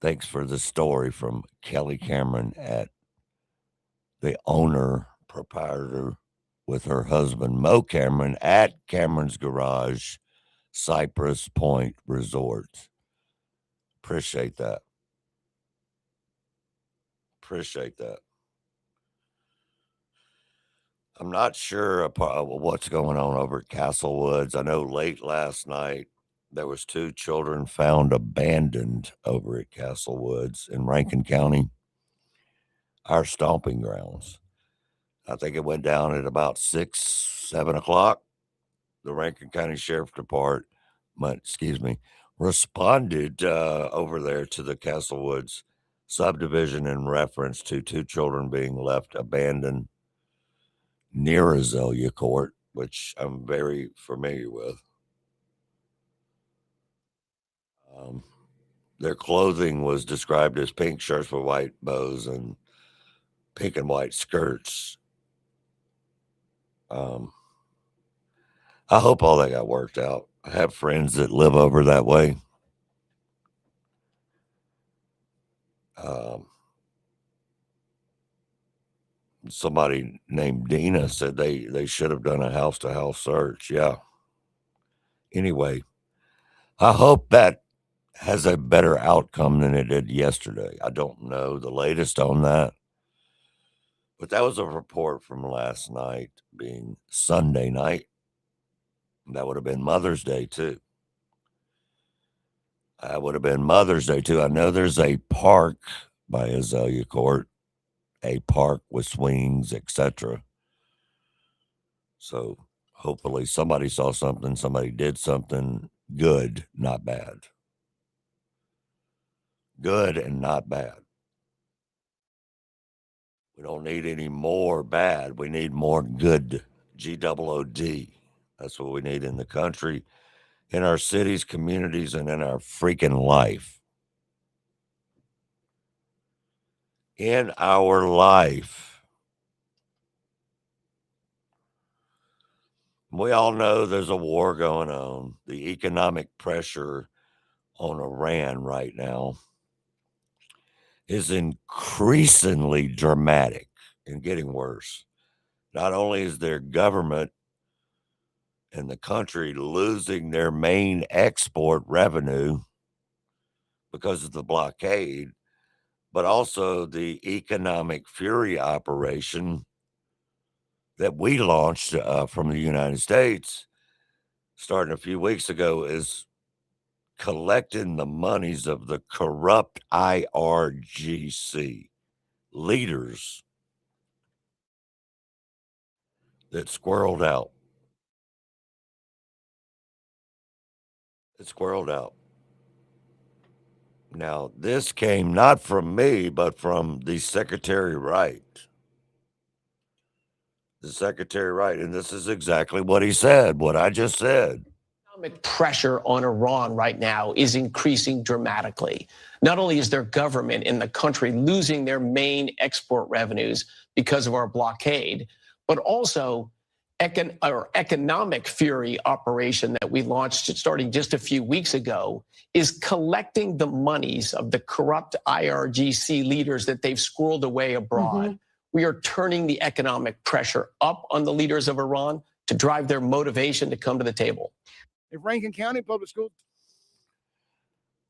Thanks for the story from Kelly Cameron, at the owner, proprietor, with her husband, Mo Cameron, at Cameron's Garage, Cypress Point Resort. Appreciate that. Appreciate that. I'm not sure what's going on over at Castle Woods. I know late last night there was 2 children found abandoned over at Castle Woods in Rankin County, our stomping grounds. I think it went down at about 6, 7 o'clock. The Rankin County Sheriff Department, responded over there to the Castle Woods subdivision in reference to 2 children being left abandoned near Azalea Court, which I'm very familiar with. Their clothing was described as pink shirts with white bows and pink and white skirts. I hope all that got worked out. I have friends that live over that way. Somebody named Dina said they should have done a house-to-house search. Yeah. Anyway, I hope that has a better outcome than it did yesterday. I don't know the latest on that, but that was a report from last night, being Sunday night. That would have been Mother's Day, too. That would have been Mother's Day, too. I know there's a park by Azalea Court, a park with swings, etc. So hopefully somebody saw something, somebody did something good, not bad. Good and not bad. We don't need any more bad. We need more good. G-O-O-D. That's what we need in the country, in our cities, communities, and in our freaking life. In our life. We all know there's a war going on. The economic pressure on Iran right now is increasingly dramatic and getting worse. Not only is their government and the country losing their main export revenue because of the blockade, but also the economic fury operation that we launched from the United States starting a few weeks ago is collecting the monies of the corrupt IRGC leaders that squirreled out. It squirreled out. Now, this came not from me, but from the Secretary Wright. The Secretary Wright, and this is exactly what he said, what I just said. Economic pressure on Iran right now is increasing dramatically. Not only is their government in the country losing their main export revenues because of our blockade, but also our economic fury operation that we launched starting just a few weeks ago is collecting the monies of the corrupt IRGC leaders that they've squirreled away abroad. Mm-hmm. We are turning the economic pressure up on the leaders of Iran to drive their motivation to come to the table. If Rankin County Public Schools.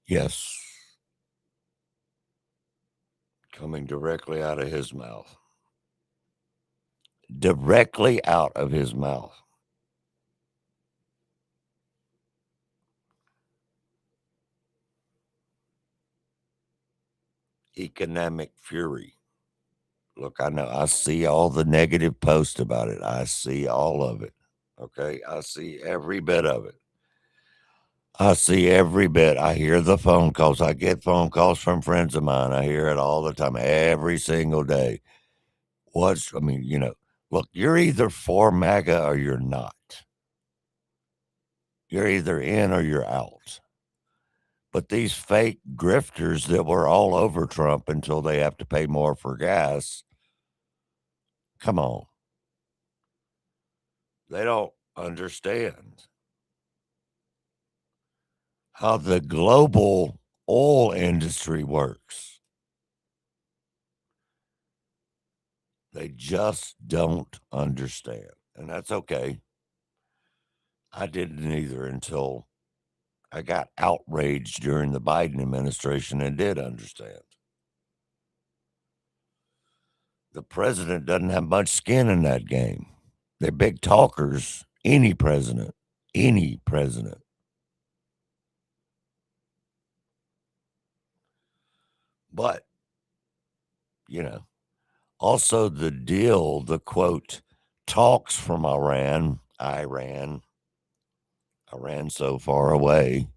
Yes. Coming directly out of his mouth. Directly out of his mouth. Economic fury. Look, I know I see all the negative posts about it. I see all of it. Okay. I see every bit of it. I see every bit. I hear the phone calls. I get phone calls from friends of mine. I hear it all the time, every single day. Look, you're either for MAGA or you're not. You're either in or you're out. But these fake grifters that were all over Trump until they have to pay more for gas Come on. They don't understand how the global oil industry works. They just don't understand. And that's okay. I didn't either until I got outraged during the Biden administration and did understand. The president doesn't have much skin in that game. They're big talkers. Any president. But, also the deal, the quote, talks from Iran so far away.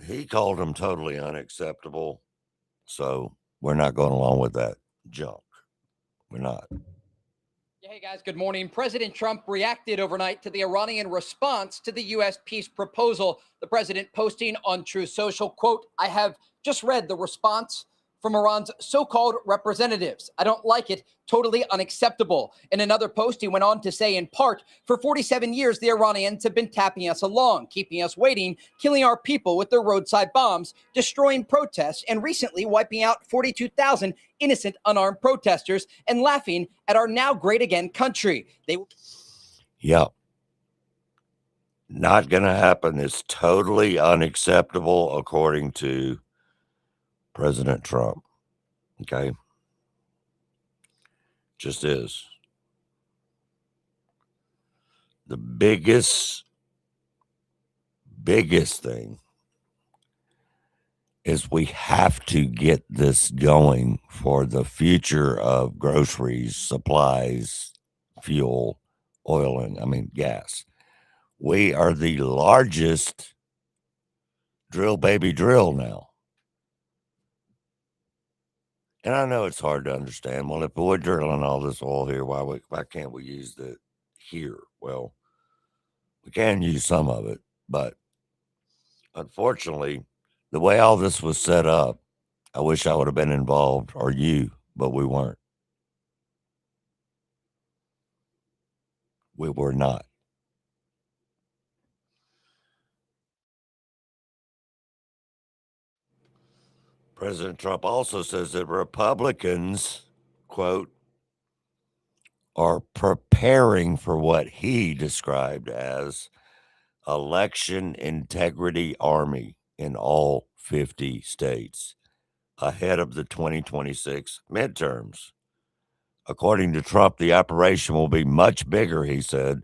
He called them totally unacceptable. So we're not going along with that junk. We're not. Hey guys, good morning. President Trump reacted overnight to the Iranian response to the U.S. peace proposal. The president posting on Truth Social, quote, I have just read the response from Iran's so-called representatives. I don't like it. Totally unacceptable. In another post, he went on to say, in part, for 47 years, the Iranians have been tapping us along, keeping us waiting, killing our people with their roadside bombs, destroying protests, and recently wiping out 42,000 innocent unarmed protesters and laughing at our now great again country. Yeah. Not going to happen. It's totally unacceptable according to President Trump. Okay. Just is. The biggest thing is we have to get this going for the future of groceries, supplies, fuel, oil, and gas. We are the largest drill baby drill now. And I know it's hard to understand. Well, if we're drilling all this oil here, why can't we use it here? Well, we can use some of it, but unfortunately, the way all this was set up, I wish I would have been involved, or you, but we weren't. We were not. President Trump also says that Republicans, quote, are preparing for what he described as election integrity army in all 50 states ahead of the 2026 midterms. According to Trump, the operation will be much bigger, he said,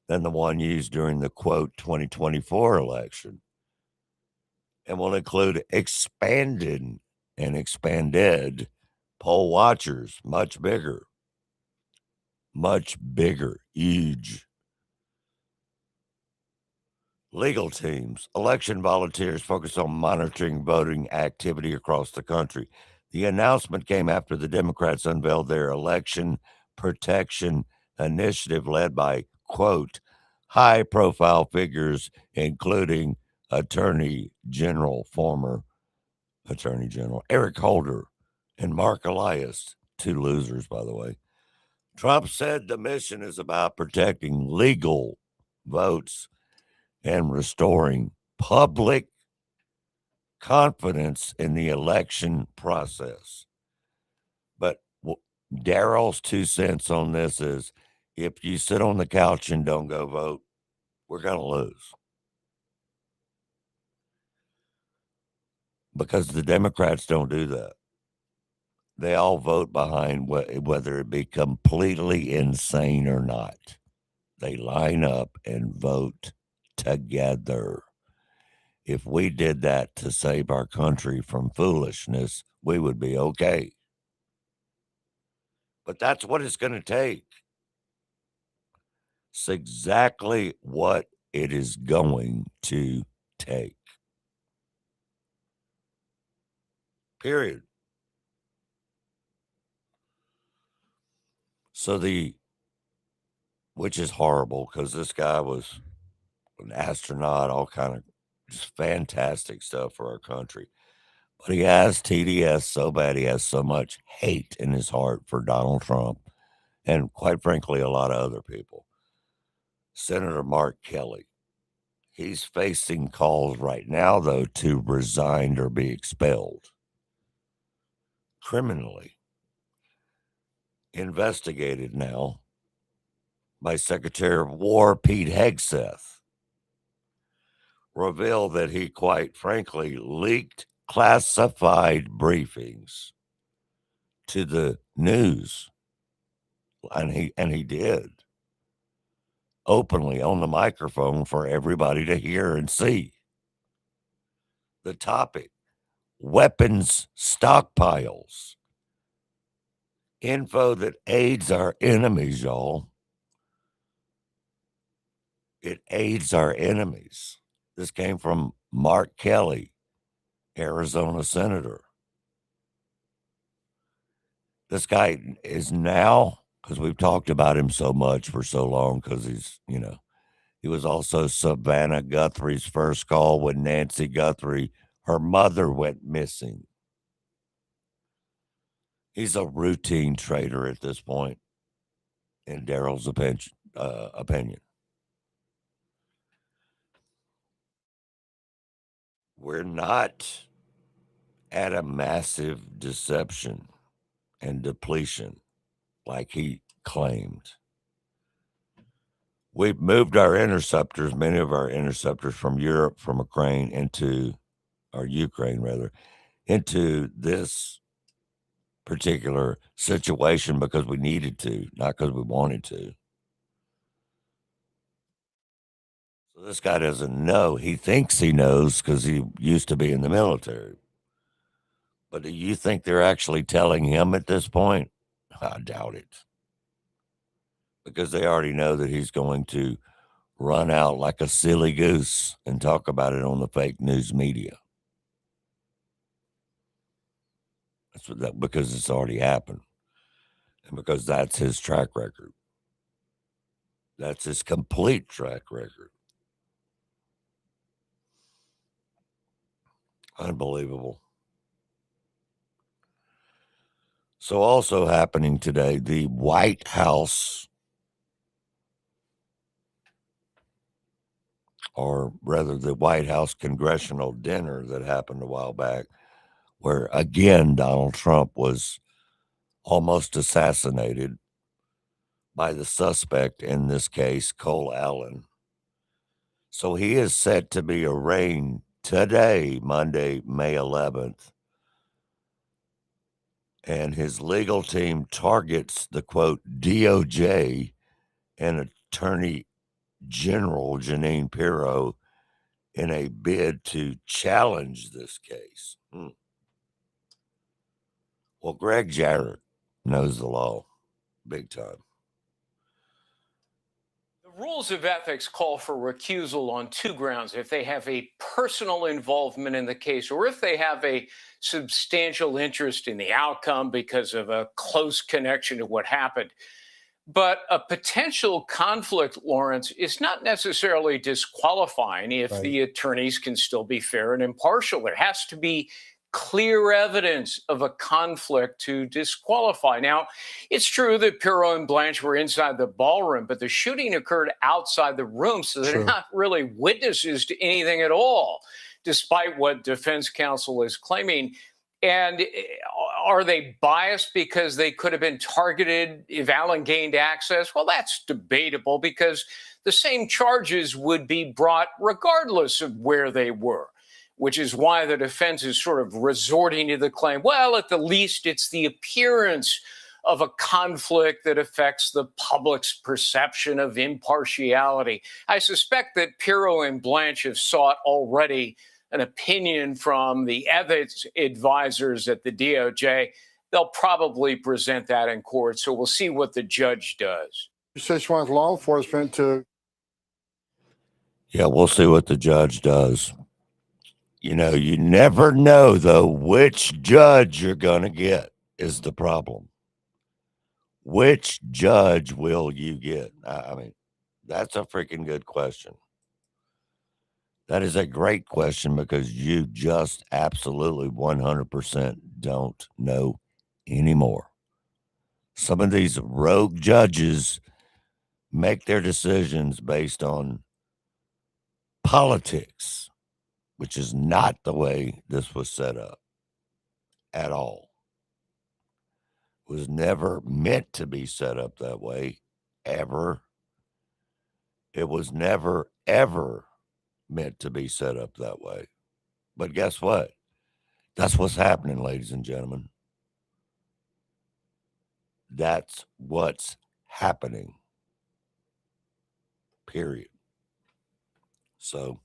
than the one used during the, quote, 2024 election, and will include expanded poll watchers, much bigger, huge. Legal teams, election volunteers focused on monitoring voting activity across the country. The announcement came after the Democrats unveiled their election protection initiative led by, quote, high-profile figures, including former Attorney General Eric Holder and Mark Elias, two losers, by the way. Trump said the mission is about protecting legal votes and restoring public confidence in the election process. But Daryl's 2 cents on this is, if you sit on the couch and don't go vote, we're going to lose. Because the Democrats don't do that. They all vote behind whether it be completely insane or not. They line up and vote together. If we did that to save our country from foolishness, we would be okay. But that's what it's going to take. It's exactly what it is going to take. Period. So which is horrible because this guy was an astronaut, all kind of just fantastic stuff for our country. But he has TDS so bad. He has so much hate in his heart for Donald Trump and, quite frankly, a lot of other people. Senator Mark Kelly, he's facing calls right now, though, to resign or be expelled criminally. Investigated now by Secretary of War Pete Hegseth, revealed that he, quite frankly, leaked classified briefings to the news, and he did openly on the microphone for everybody to hear and see. The topic: weapons stockpiles, info that aids our enemies, y'all. It aids our enemies. This came from Mark Kelly, Arizona senator. This guy is now, because we've talked about him so much for so long, because he's, he was also Savannah Guthrie's first call when Nancy Guthrie, her mother, went missing. He's a routine traitor at this point, in Daryl's opinion. We're not at a massive deception and depletion like he claimed. We've moved our interceptors, many of our interceptors from Europe, from Ukraine into this particular situation because we needed to, not because we wanted to. So this guy doesn't know. He thinks he knows because he used to be in the military. But do you think they're actually telling him at this point? I doubt it. Because they already know that he's going to run out like a silly goose and talk about it on the fake news media. Because it's already happened. And because that's his track record. That's his complete track record. Unbelievable. So also happening today, the White House, or rather the White House congressional dinner that happened a while back, where again Donald Trump was almost assassinated by the suspect in this case, Cole Allen. So he is set to be arraigned today, Monday, May 11th. And his legal team targets the, quote, DOJ and Attorney General Jeanine Pirro in a bid to challenge this case. Well, Greg Jarrett knows the law big time. The rules of ethics call for recusal on two grounds: if they have a personal involvement in the case, or if they have a substantial interest in the outcome because of a close connection to what happened. But a potential conflict, Lawrence, is not necessarily disqualifying if the attorneys can still be fair and impartial. There has to be clear evidence of a conflict to disqualify. Now, it's true that Pirro and Blanche were inside the ballroom, but the shooting occurred outside the room, so they're not really witnesses to anything at all, despite what defense counsel is claiming. And are they biased because they could have been targeted if Allen gained access? Well, that's debatable because the same charges would be brought regardless of where they were, which is why the defense is sort of resorting to the claim, well, at the least, it's the appearance of a conflict that affects the public's perception of impartiality. I suspect that Pirro and Blanche have sought already an opinion from the ethics advisors at the DOJ. They'll probably present that in court, so we'll see what the judge does. You said she wants law enforcement to... Yeah, we'll see what the judge does. You know, you never know, though, which judge you're going to get is the problem. Which judge will you get? I mean, that's a freaking good question. That is a great question because you just absolutely 100% don't know anymore. Some of these rogue judges make their decisions based on politics, which is not the way this was set up at all. It was never meant to be set up that way, ever. It was never, ever meant to be set up that way. But guess what? That's what's happening, ladies and gentlemen. That's what's happening. Period. So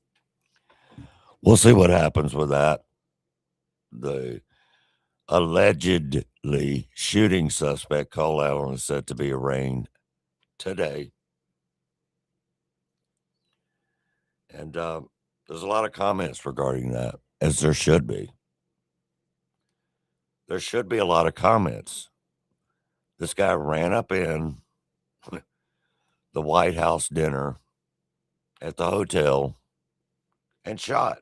we'll see what happens with that. The allegedly shooting suspect, Cole Allen, is set to be arraigned today. And there's a lot of comments regarding that, as there should be. There should be a lot of comments. This guy ran up in the White House dinner at the hotel and shot.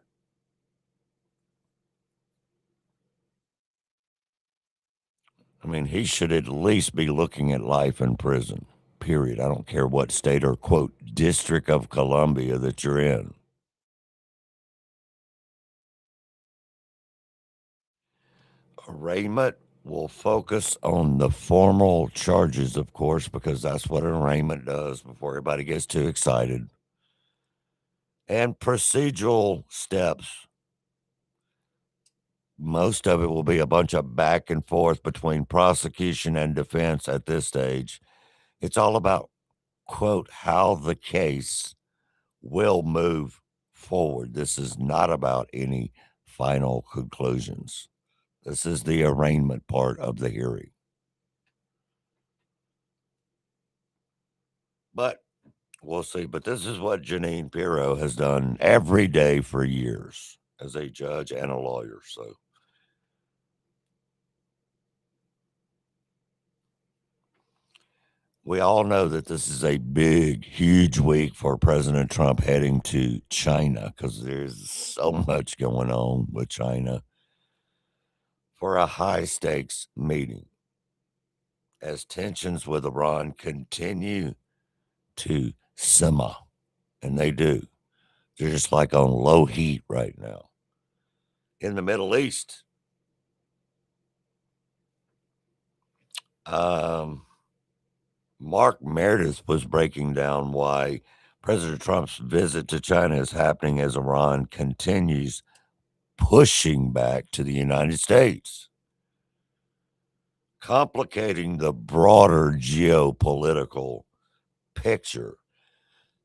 I mean, he should at least be looking at life in prison, period. I don't care what state or, quote, District of Columbia that you're in. Arraignment will focus on the formal charges, of course, because that's what an arraignment does before everybody gets too excited. And procedural steps. Most of it will be a bunch of back and forth between prosecution and defense at this stage. It's all about, quote, how the case will move forward. This is not about any final conclusions. This is the arraignment part of the hearing. But we'll see. But this is what Jeanine Pirro has done every day for years as a judge and a lawyer. So we all know that this is a big, huge week for President Trump heading to China because there's so much going on with China for a high-stakes meeting as tensions with Iran continue to simmer, and they do. They're just like on low heat right now. In the Middle East, Mark Meredith was breaking down why President Trump's visit to China is happening as Iran continues pushing back to the United States, complicating the broader geopolitical picture.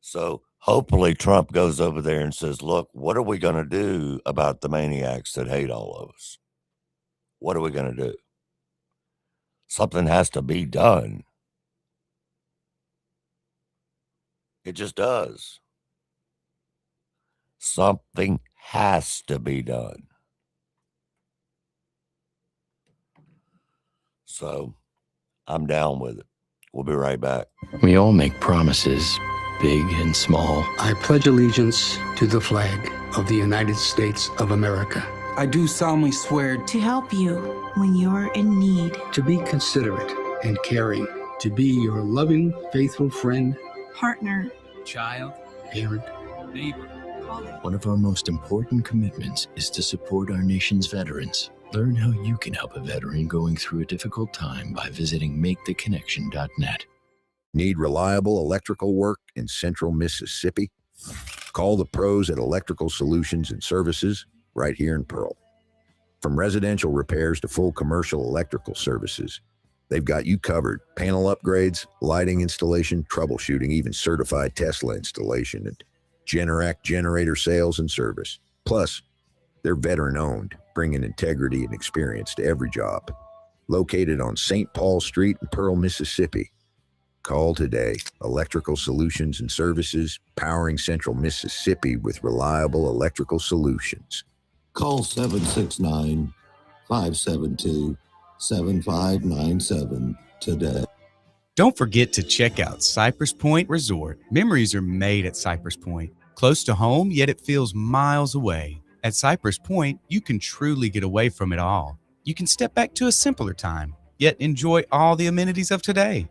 So hopefully Trump goes over there and says, look, what are we going to do about the maniacs that hate all of us? What are we going to do? Something has to be done. It just does. Something has to be done. So I'm down with it. We'll be right back. We all make promises, big and small. I pledge allegiance to the flag of the United States of America. I do solemnly swear to help you when you're in need, to be considerate and caring, to be your loving, faithful friend, partner, child, parent, neighbor. One of our most important commitments is to support our nation's veterans. Learn how you can help a veteran going through a difficult time by visiting maketheconnection.net. Need reliable electrical work in central Mississippi? Call the pros at Electrical Solutions and Services right here in Pearl. From residential repairs to full commercial electrical services, they've got you covered. Panel upgrades, lighting installation, troubleshooting, even certified Tesla installation, and Generac generator sales and service. Plus, they're veteran-owned, bringing integrity and experience to every job. Located on St. Paul Street in Pearl, Mississippi. Call today. Electrical Solutions and Services, powering Central Mississippi with reliable electrical solutions. Call 769-572-7597 today. Don't forget to check out Cypress Point Resort. Memories are made at Cypress Point. Close to home, yet it feels miles away. At Cypress Point, you can truly get away from it all. You can step back to a simpler time, yet enjoy all the amenities of today.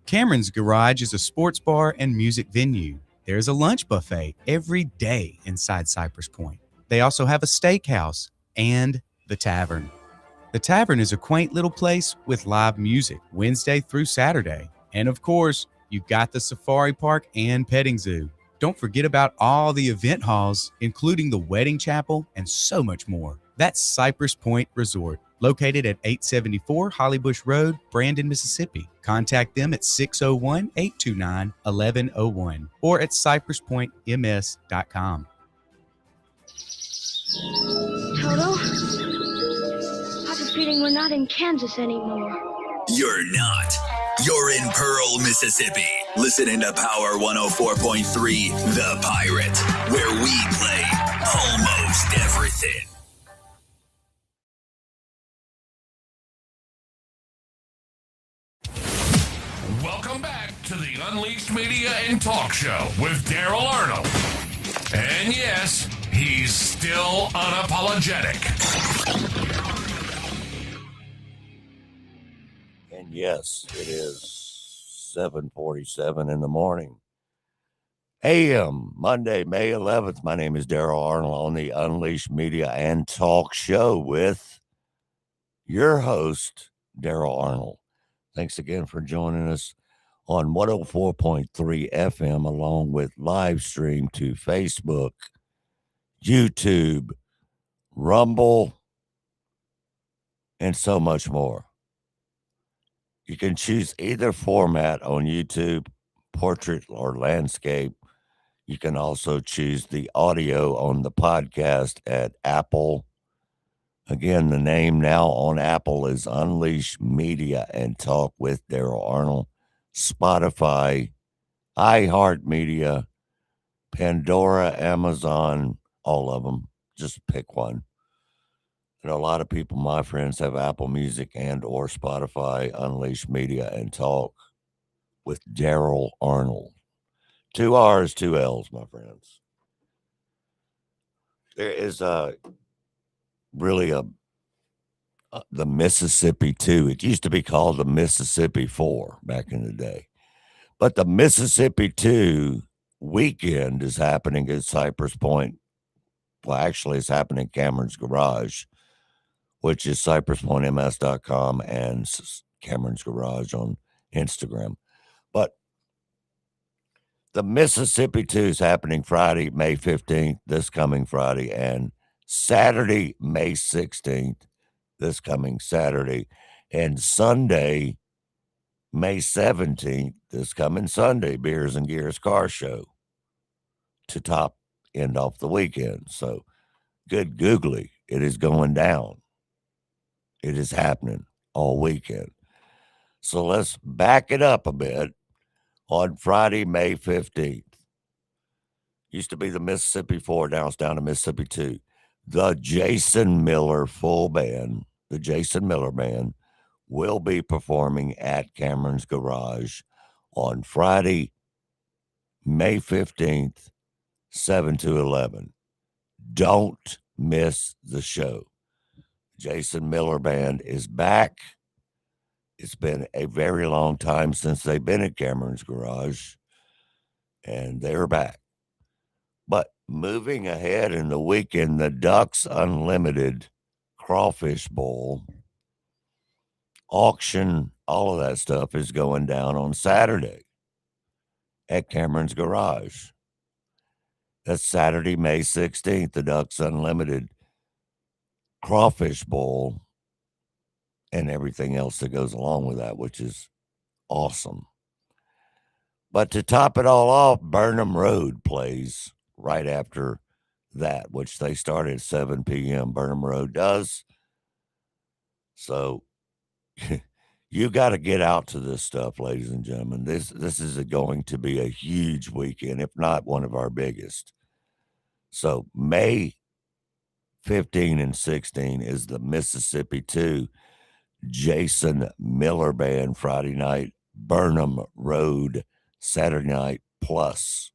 Cameron's Garage is a sports bar and music venue. There's a lunch buffet every day inside Cypress Point. They also have a steakhouse and the tavern. The tavern is a quaint little place with live music Wednesday through Saturday. And of course, you've got the safari park and petting zoo. Don't forget about all the event halls, including the wedding chapel and so much more. That's Cypress Point Resort, located at 874 Hollybush Road, Brandon, Mississippi. Contact them at 601-829-1101 or at cypresspointms.com. Toto? I have a feeling we're not in Kansas anymore. You're not. You're in Pearl, Mississippi. Listening to Power 104.3, The Pirate, where we play almost everything. Welcome back to the Unleashed Media and Talk Show with Daryl Arnold. And yes, he's still unapologetic. And yes, it is 7:47 in the morning. AM, Monday, May 11th. My name is Daryl Arnold on the Unleashed Media and Talk Show with your host, Daryl Arnold. Thanks again for joining us on 104.3 FM, along with live stream to Facebook, YouTube, Rumble, and so much more. You can choose either format on YouTube, portrait or landscape. You can also choose the audio on the podcast at Apple. Again, the name now on Apple is Unleash Media and Talk with Daryl Arnold. Spotify, iHeartMedia, Pandora, Amazon, all of them. Just pick one. You know, a lot of people, my friends, have Apple Music and or Spotify, Unleash Media and Talk with Daryl Arnold. 2 R's, 2 L's, my friends. There is really the Mississippi 2. It used to be called the Mississippi 4 back in the day. But the Mississippi 2 weekend is happening at Cypress Point. Well, actually, it's happening at Cameron's Garage, which is cypresspointms.com and Cameron's Garage on Instagram. But the Mississippi 2 is happening Friday, May 15th, this coming Friday, and Saturday, May 16th, this coming Saturday, and Sunday, May 17th, this coming Sunday, Beers and Gears Car Show to end off the weekend. So good googly, it is going down. It is happening all weekend. So let's back it up a bit. On Friday, May 15th, used to be the Mississippi 4, now it's down to Mississippi 2. The Jason Miller full band, the Jason Miller Band, will be performing at Cameron's Garage on Friday, May 15th, 7 to 11. Don't miss the show. Jason Miller Band is back. It's been a very long time since they've been at Cameron's Garage, and they're back. But moving ahead in the weekend, the Ducks Unlimited Crawfish Bowl auction, all of that stuff is going down on Saturday at Cameron's Garage. That's Saturday, May 16th, the Ducks Unlimited Crawfish Bowl and everything else that goes along with that, which is awesome. But to top it all off, Burnham Road plays right after that, which they start at 7 p.m. Burnham Road does. So you got to get out to this stuff, ladies and gentlemen. This is going to be a huge weekend, if not one of our biggest. So May 15 and 16 is the Mississippi 2 Jason Miller Band Friday night, Burnham Road Saturday night, plus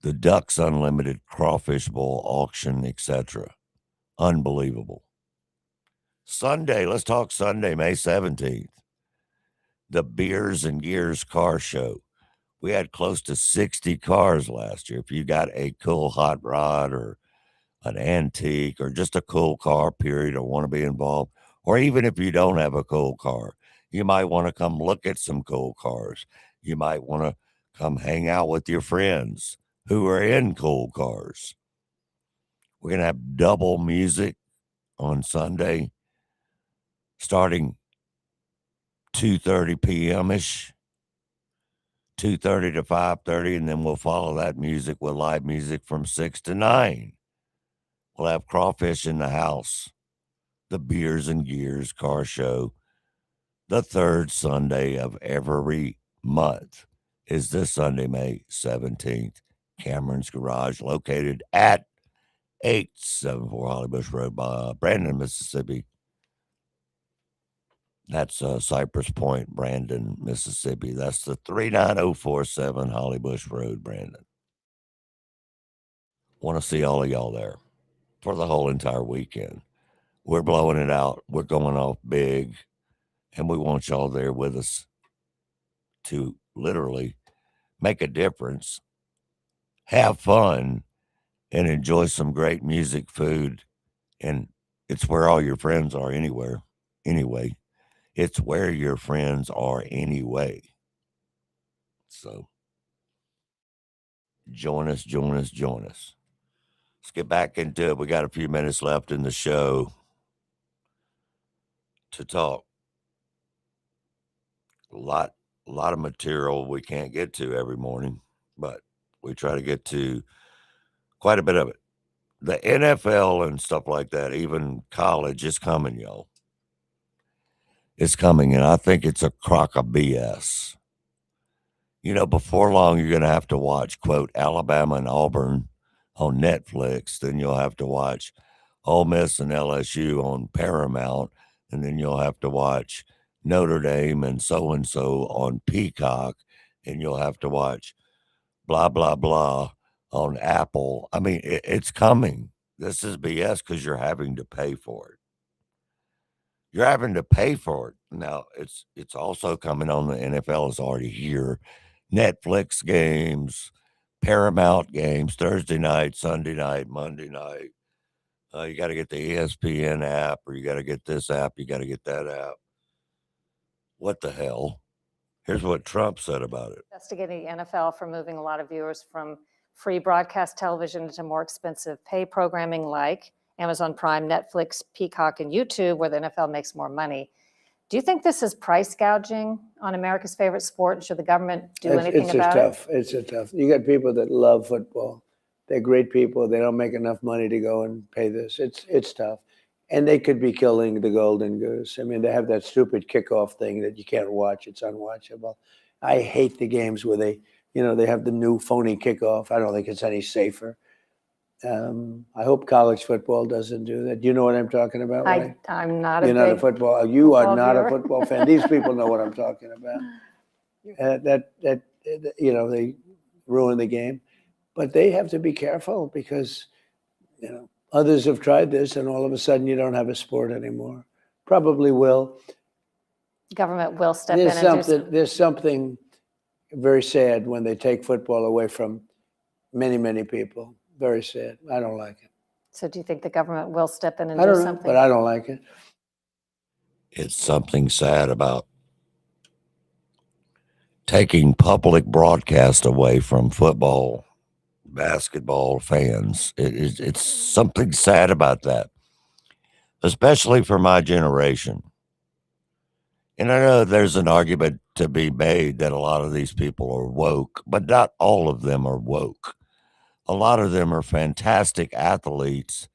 the Ducks Unlimited Crawfish Bowl auction, etc. Unbelievable. Sunday, let's talk Sunday, May 17th. The Beers and Gears car show. We had close to 60 cars last year. If you got a cool hot rod or an antique or just a cool car, period, or want to be involved, or even if you don't have a cool car, you might want to come look at some cool cars. You might want to come hang out with your friends who are in cool cars. We're going to have double music on Sunday starting 2:30 p.m.-ish, 2:30 to 5:30, and then we'll follow that music with live music from 6 to 9. We'll have crawfish in the house, the Beers and Gears car show. The third Sunday of every month is this Sunday, May 17th. Cameron's Garage, located at 874 Holly Bush Road, Brandon, Mississippi. That's Cypress Point, Brandon, Mississippi. That's the 39047 Holly Bush Road, Brandon. Want to see all of y'all there for the whole entire weekend. We're blowing it out. We're going off big, and we want y'all there with us to literally make a difference, have fun, and enjoy some great music, food, and it's where all your friends are anyway. It's where your friends are anyway. So join us. Let's get back into it. We got a few minutes left in the show to talk. A lot of material we can't get to every morning, but we try to get to quite a bit of it. The NFL and stuff like that, even college, is coming, y'all. It's coming, and I think it's a crock of BS. You know, before long, you're going to have to watch, quote, Alabama and Auburn on Netflix. Then you'll have to watch Ole Miss and LSU on Paramount. And then you'll have to watch Notre Dame and so on Peacock. And you'll have to watch blah, blah, blah on Apple. I mean, it's coming. This is BS because you're having to pay for it. You're having to pay for it. Now, it's also coming on. The NFL is already here. Netflix games, Paramount games, Thursday night, Sunday night, Monday night. You got to get the ESPN app, or you got to get this app, you got to get that app. What the hell? Here's what Trump said about it. Investigating the NFL for moving a lot of viewers from free broadcast television into more expensive pay programming like Amazon Prime, Netflix, Peacock, and YouTube, where the NFL makes more money. Do you think this is price gouging on America's favorite sport? And should the government do anything about it? It's tough. You got people that love football. They're great people. They don't make enough money to go and pay this. It's tough. And they could be killing the golden goose. I mean, they have that stupid kickoff thing that you can't watch. It's unwatchable. I hate the games where they have the new phony kickoff. I don't think it's any safer. I hope college football doesn't do that. Do you know what I'm talking about? Right? I'm not You're not a football. You are not viewer. A football fan. These people know what I'm talking about. They ruin the game, but they have to be careful because others have tried this, and all of a sudden you don't have a sport anymore. Probably will. Government will step in and do something. There's something very sad when they take football away from many, many people. Very sad. I don't like it. So do you think the government will step in and I do don't know, something? but I don't like it. It's something sad about taking public broadcast away from football, basketball fans. It's something sad about that, especially for my generation. And I know there's an argument to be made that a lot of these people are woke, but not all of them are woke. A lot of them are fantastic athletes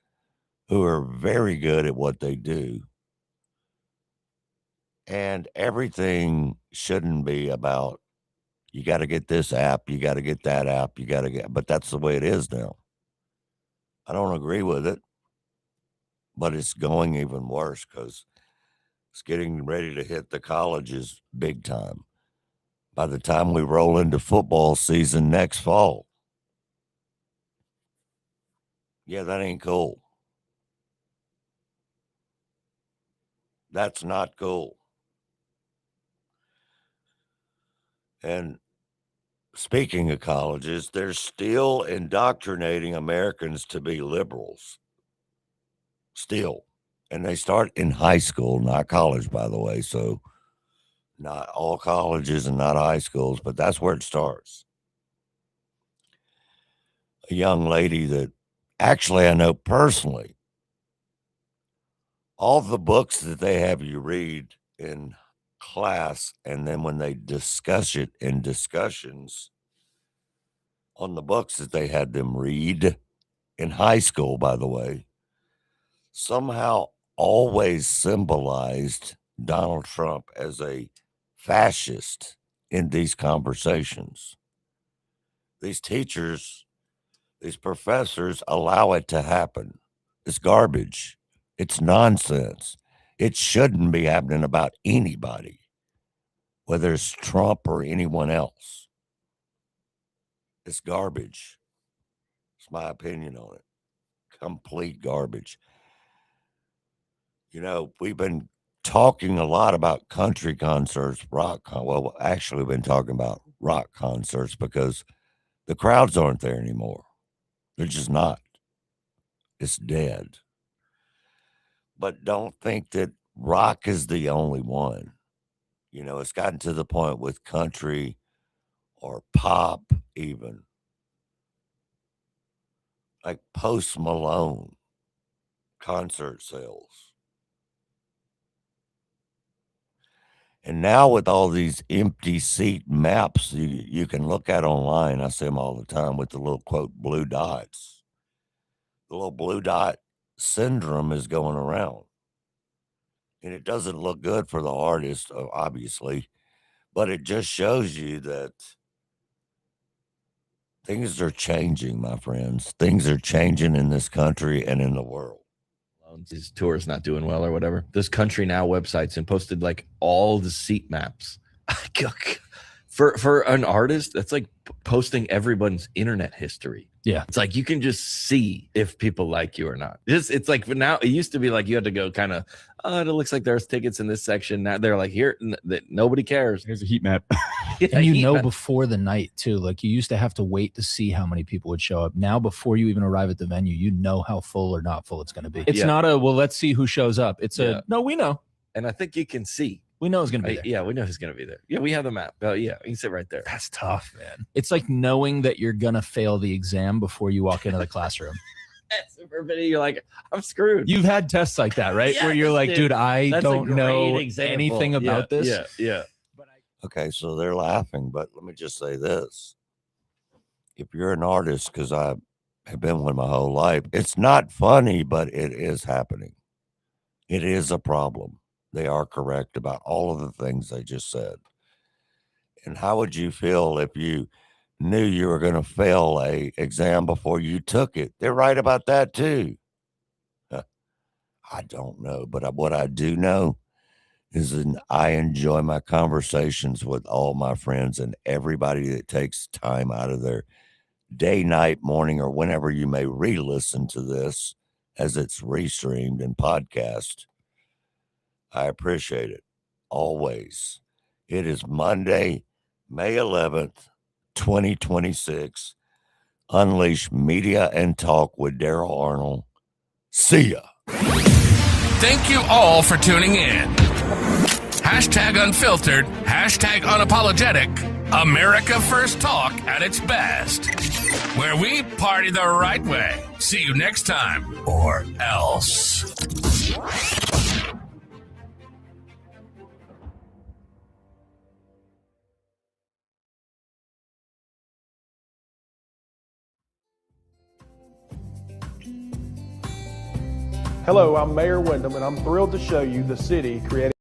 who are very good at what they do. And everything shouldn't be about, you got to get this app, you got to get that app, but that's the way it is now. I don't agree with it, but it's going even worse because it's getting ready to hit the colleges big time. By the time we roll into football season next fall, Yeah, that ain't cool. That's not cool. And speaking of colleges, they're still indoctrinating Americans to be liberals. Still. And they start in high school, not college, by the way. So not all colleges and not high schools, but that's where it starts. A young lady that actually I know personally, all the books that they have you read in class, and then when they discuss it in discussions on the books that they had them read in high school, by the way, somehow always symbolized Donald Trump as a fascist in these conversations. These teachers, these professors allow it to happen. It's garbage. It's nonsense. It shouldn't be happening about anybody, whether it's Trump or anyone else. It's garbage. It's my opinion on it. Complete garbage. You know, we've been talking a lot about country concerts, well, actually, we've been talking about rock concerts because the crowds aren't there anymore. They're just not. It's dead. But don't think that rock is the only one. You know, it's gotten to the point with country or pop, even like Post Malone concert sales. And now with all these empty seat maps you can look at online, I see them all the time with the little quote blue dots. The little blue dot syndrome is going around. And it doesn't look good for the artist, obviously, but it just shows you that things are changing, my friends. Things are changing in this country and in the world. His tour is not doing well or whatever. There's Country Now websites and posted like all the seat maps. For an artist, that's like posting everyone's internet history. Yeah. It's like you can just see if people like you or not. It's like now it used to be like you had to go kind of, it looks like there's tickets in this section. Now they're like, here, that nobody cares. Here's a heat map. Yeah, and you heat know map. before the night too. Like you used to have to wait to see how many people would show up. Now before you even arrive at the venue, you know how full or not full it's going to be. It's not a, well, let's see who shows up. It's a, no, we know. And I think you can see. We know who's going to be there. Yeah, we know who's going to be there. Yeah, we have the map. Oh, yeah, you can sit right there. That's tough, man. It's like knowing that you're going to fail the exam before you walk into the classroom. That's everybody. You're like, I'm screwed. You've had tests like that, right? Yeah, Where you're like, dude, I that's don't a know great example. anything about this. Yeah. Okay, so they're laughing, but let me just say this. If you're an artist, because I have been one my whole life, it's not funny, but it is happening. It is a problem. They are correct about all of the things they just said. And how would you feel if you knew you were going to fail a exam before you took it? They're right about that too. I don't know, but what I do know is that I enjoy my conversations with all my friends and everybody that takes time out of their day, night, morning, or whenever you may re-listen to this as it's restreamed and podcast. I appreciate it. Always. It is Monday, May 11th, 2026. Unleash Media and Talk with Daryl Arnold. See ya. Thank you all for tuning in. Hashtag unfiltered, hashtag unapologetic, America First Talk at its best. Where we party the right way. See you next time, or else. Hello, I'm Mayor Wyndham, and I'm thrilled to show you the city creating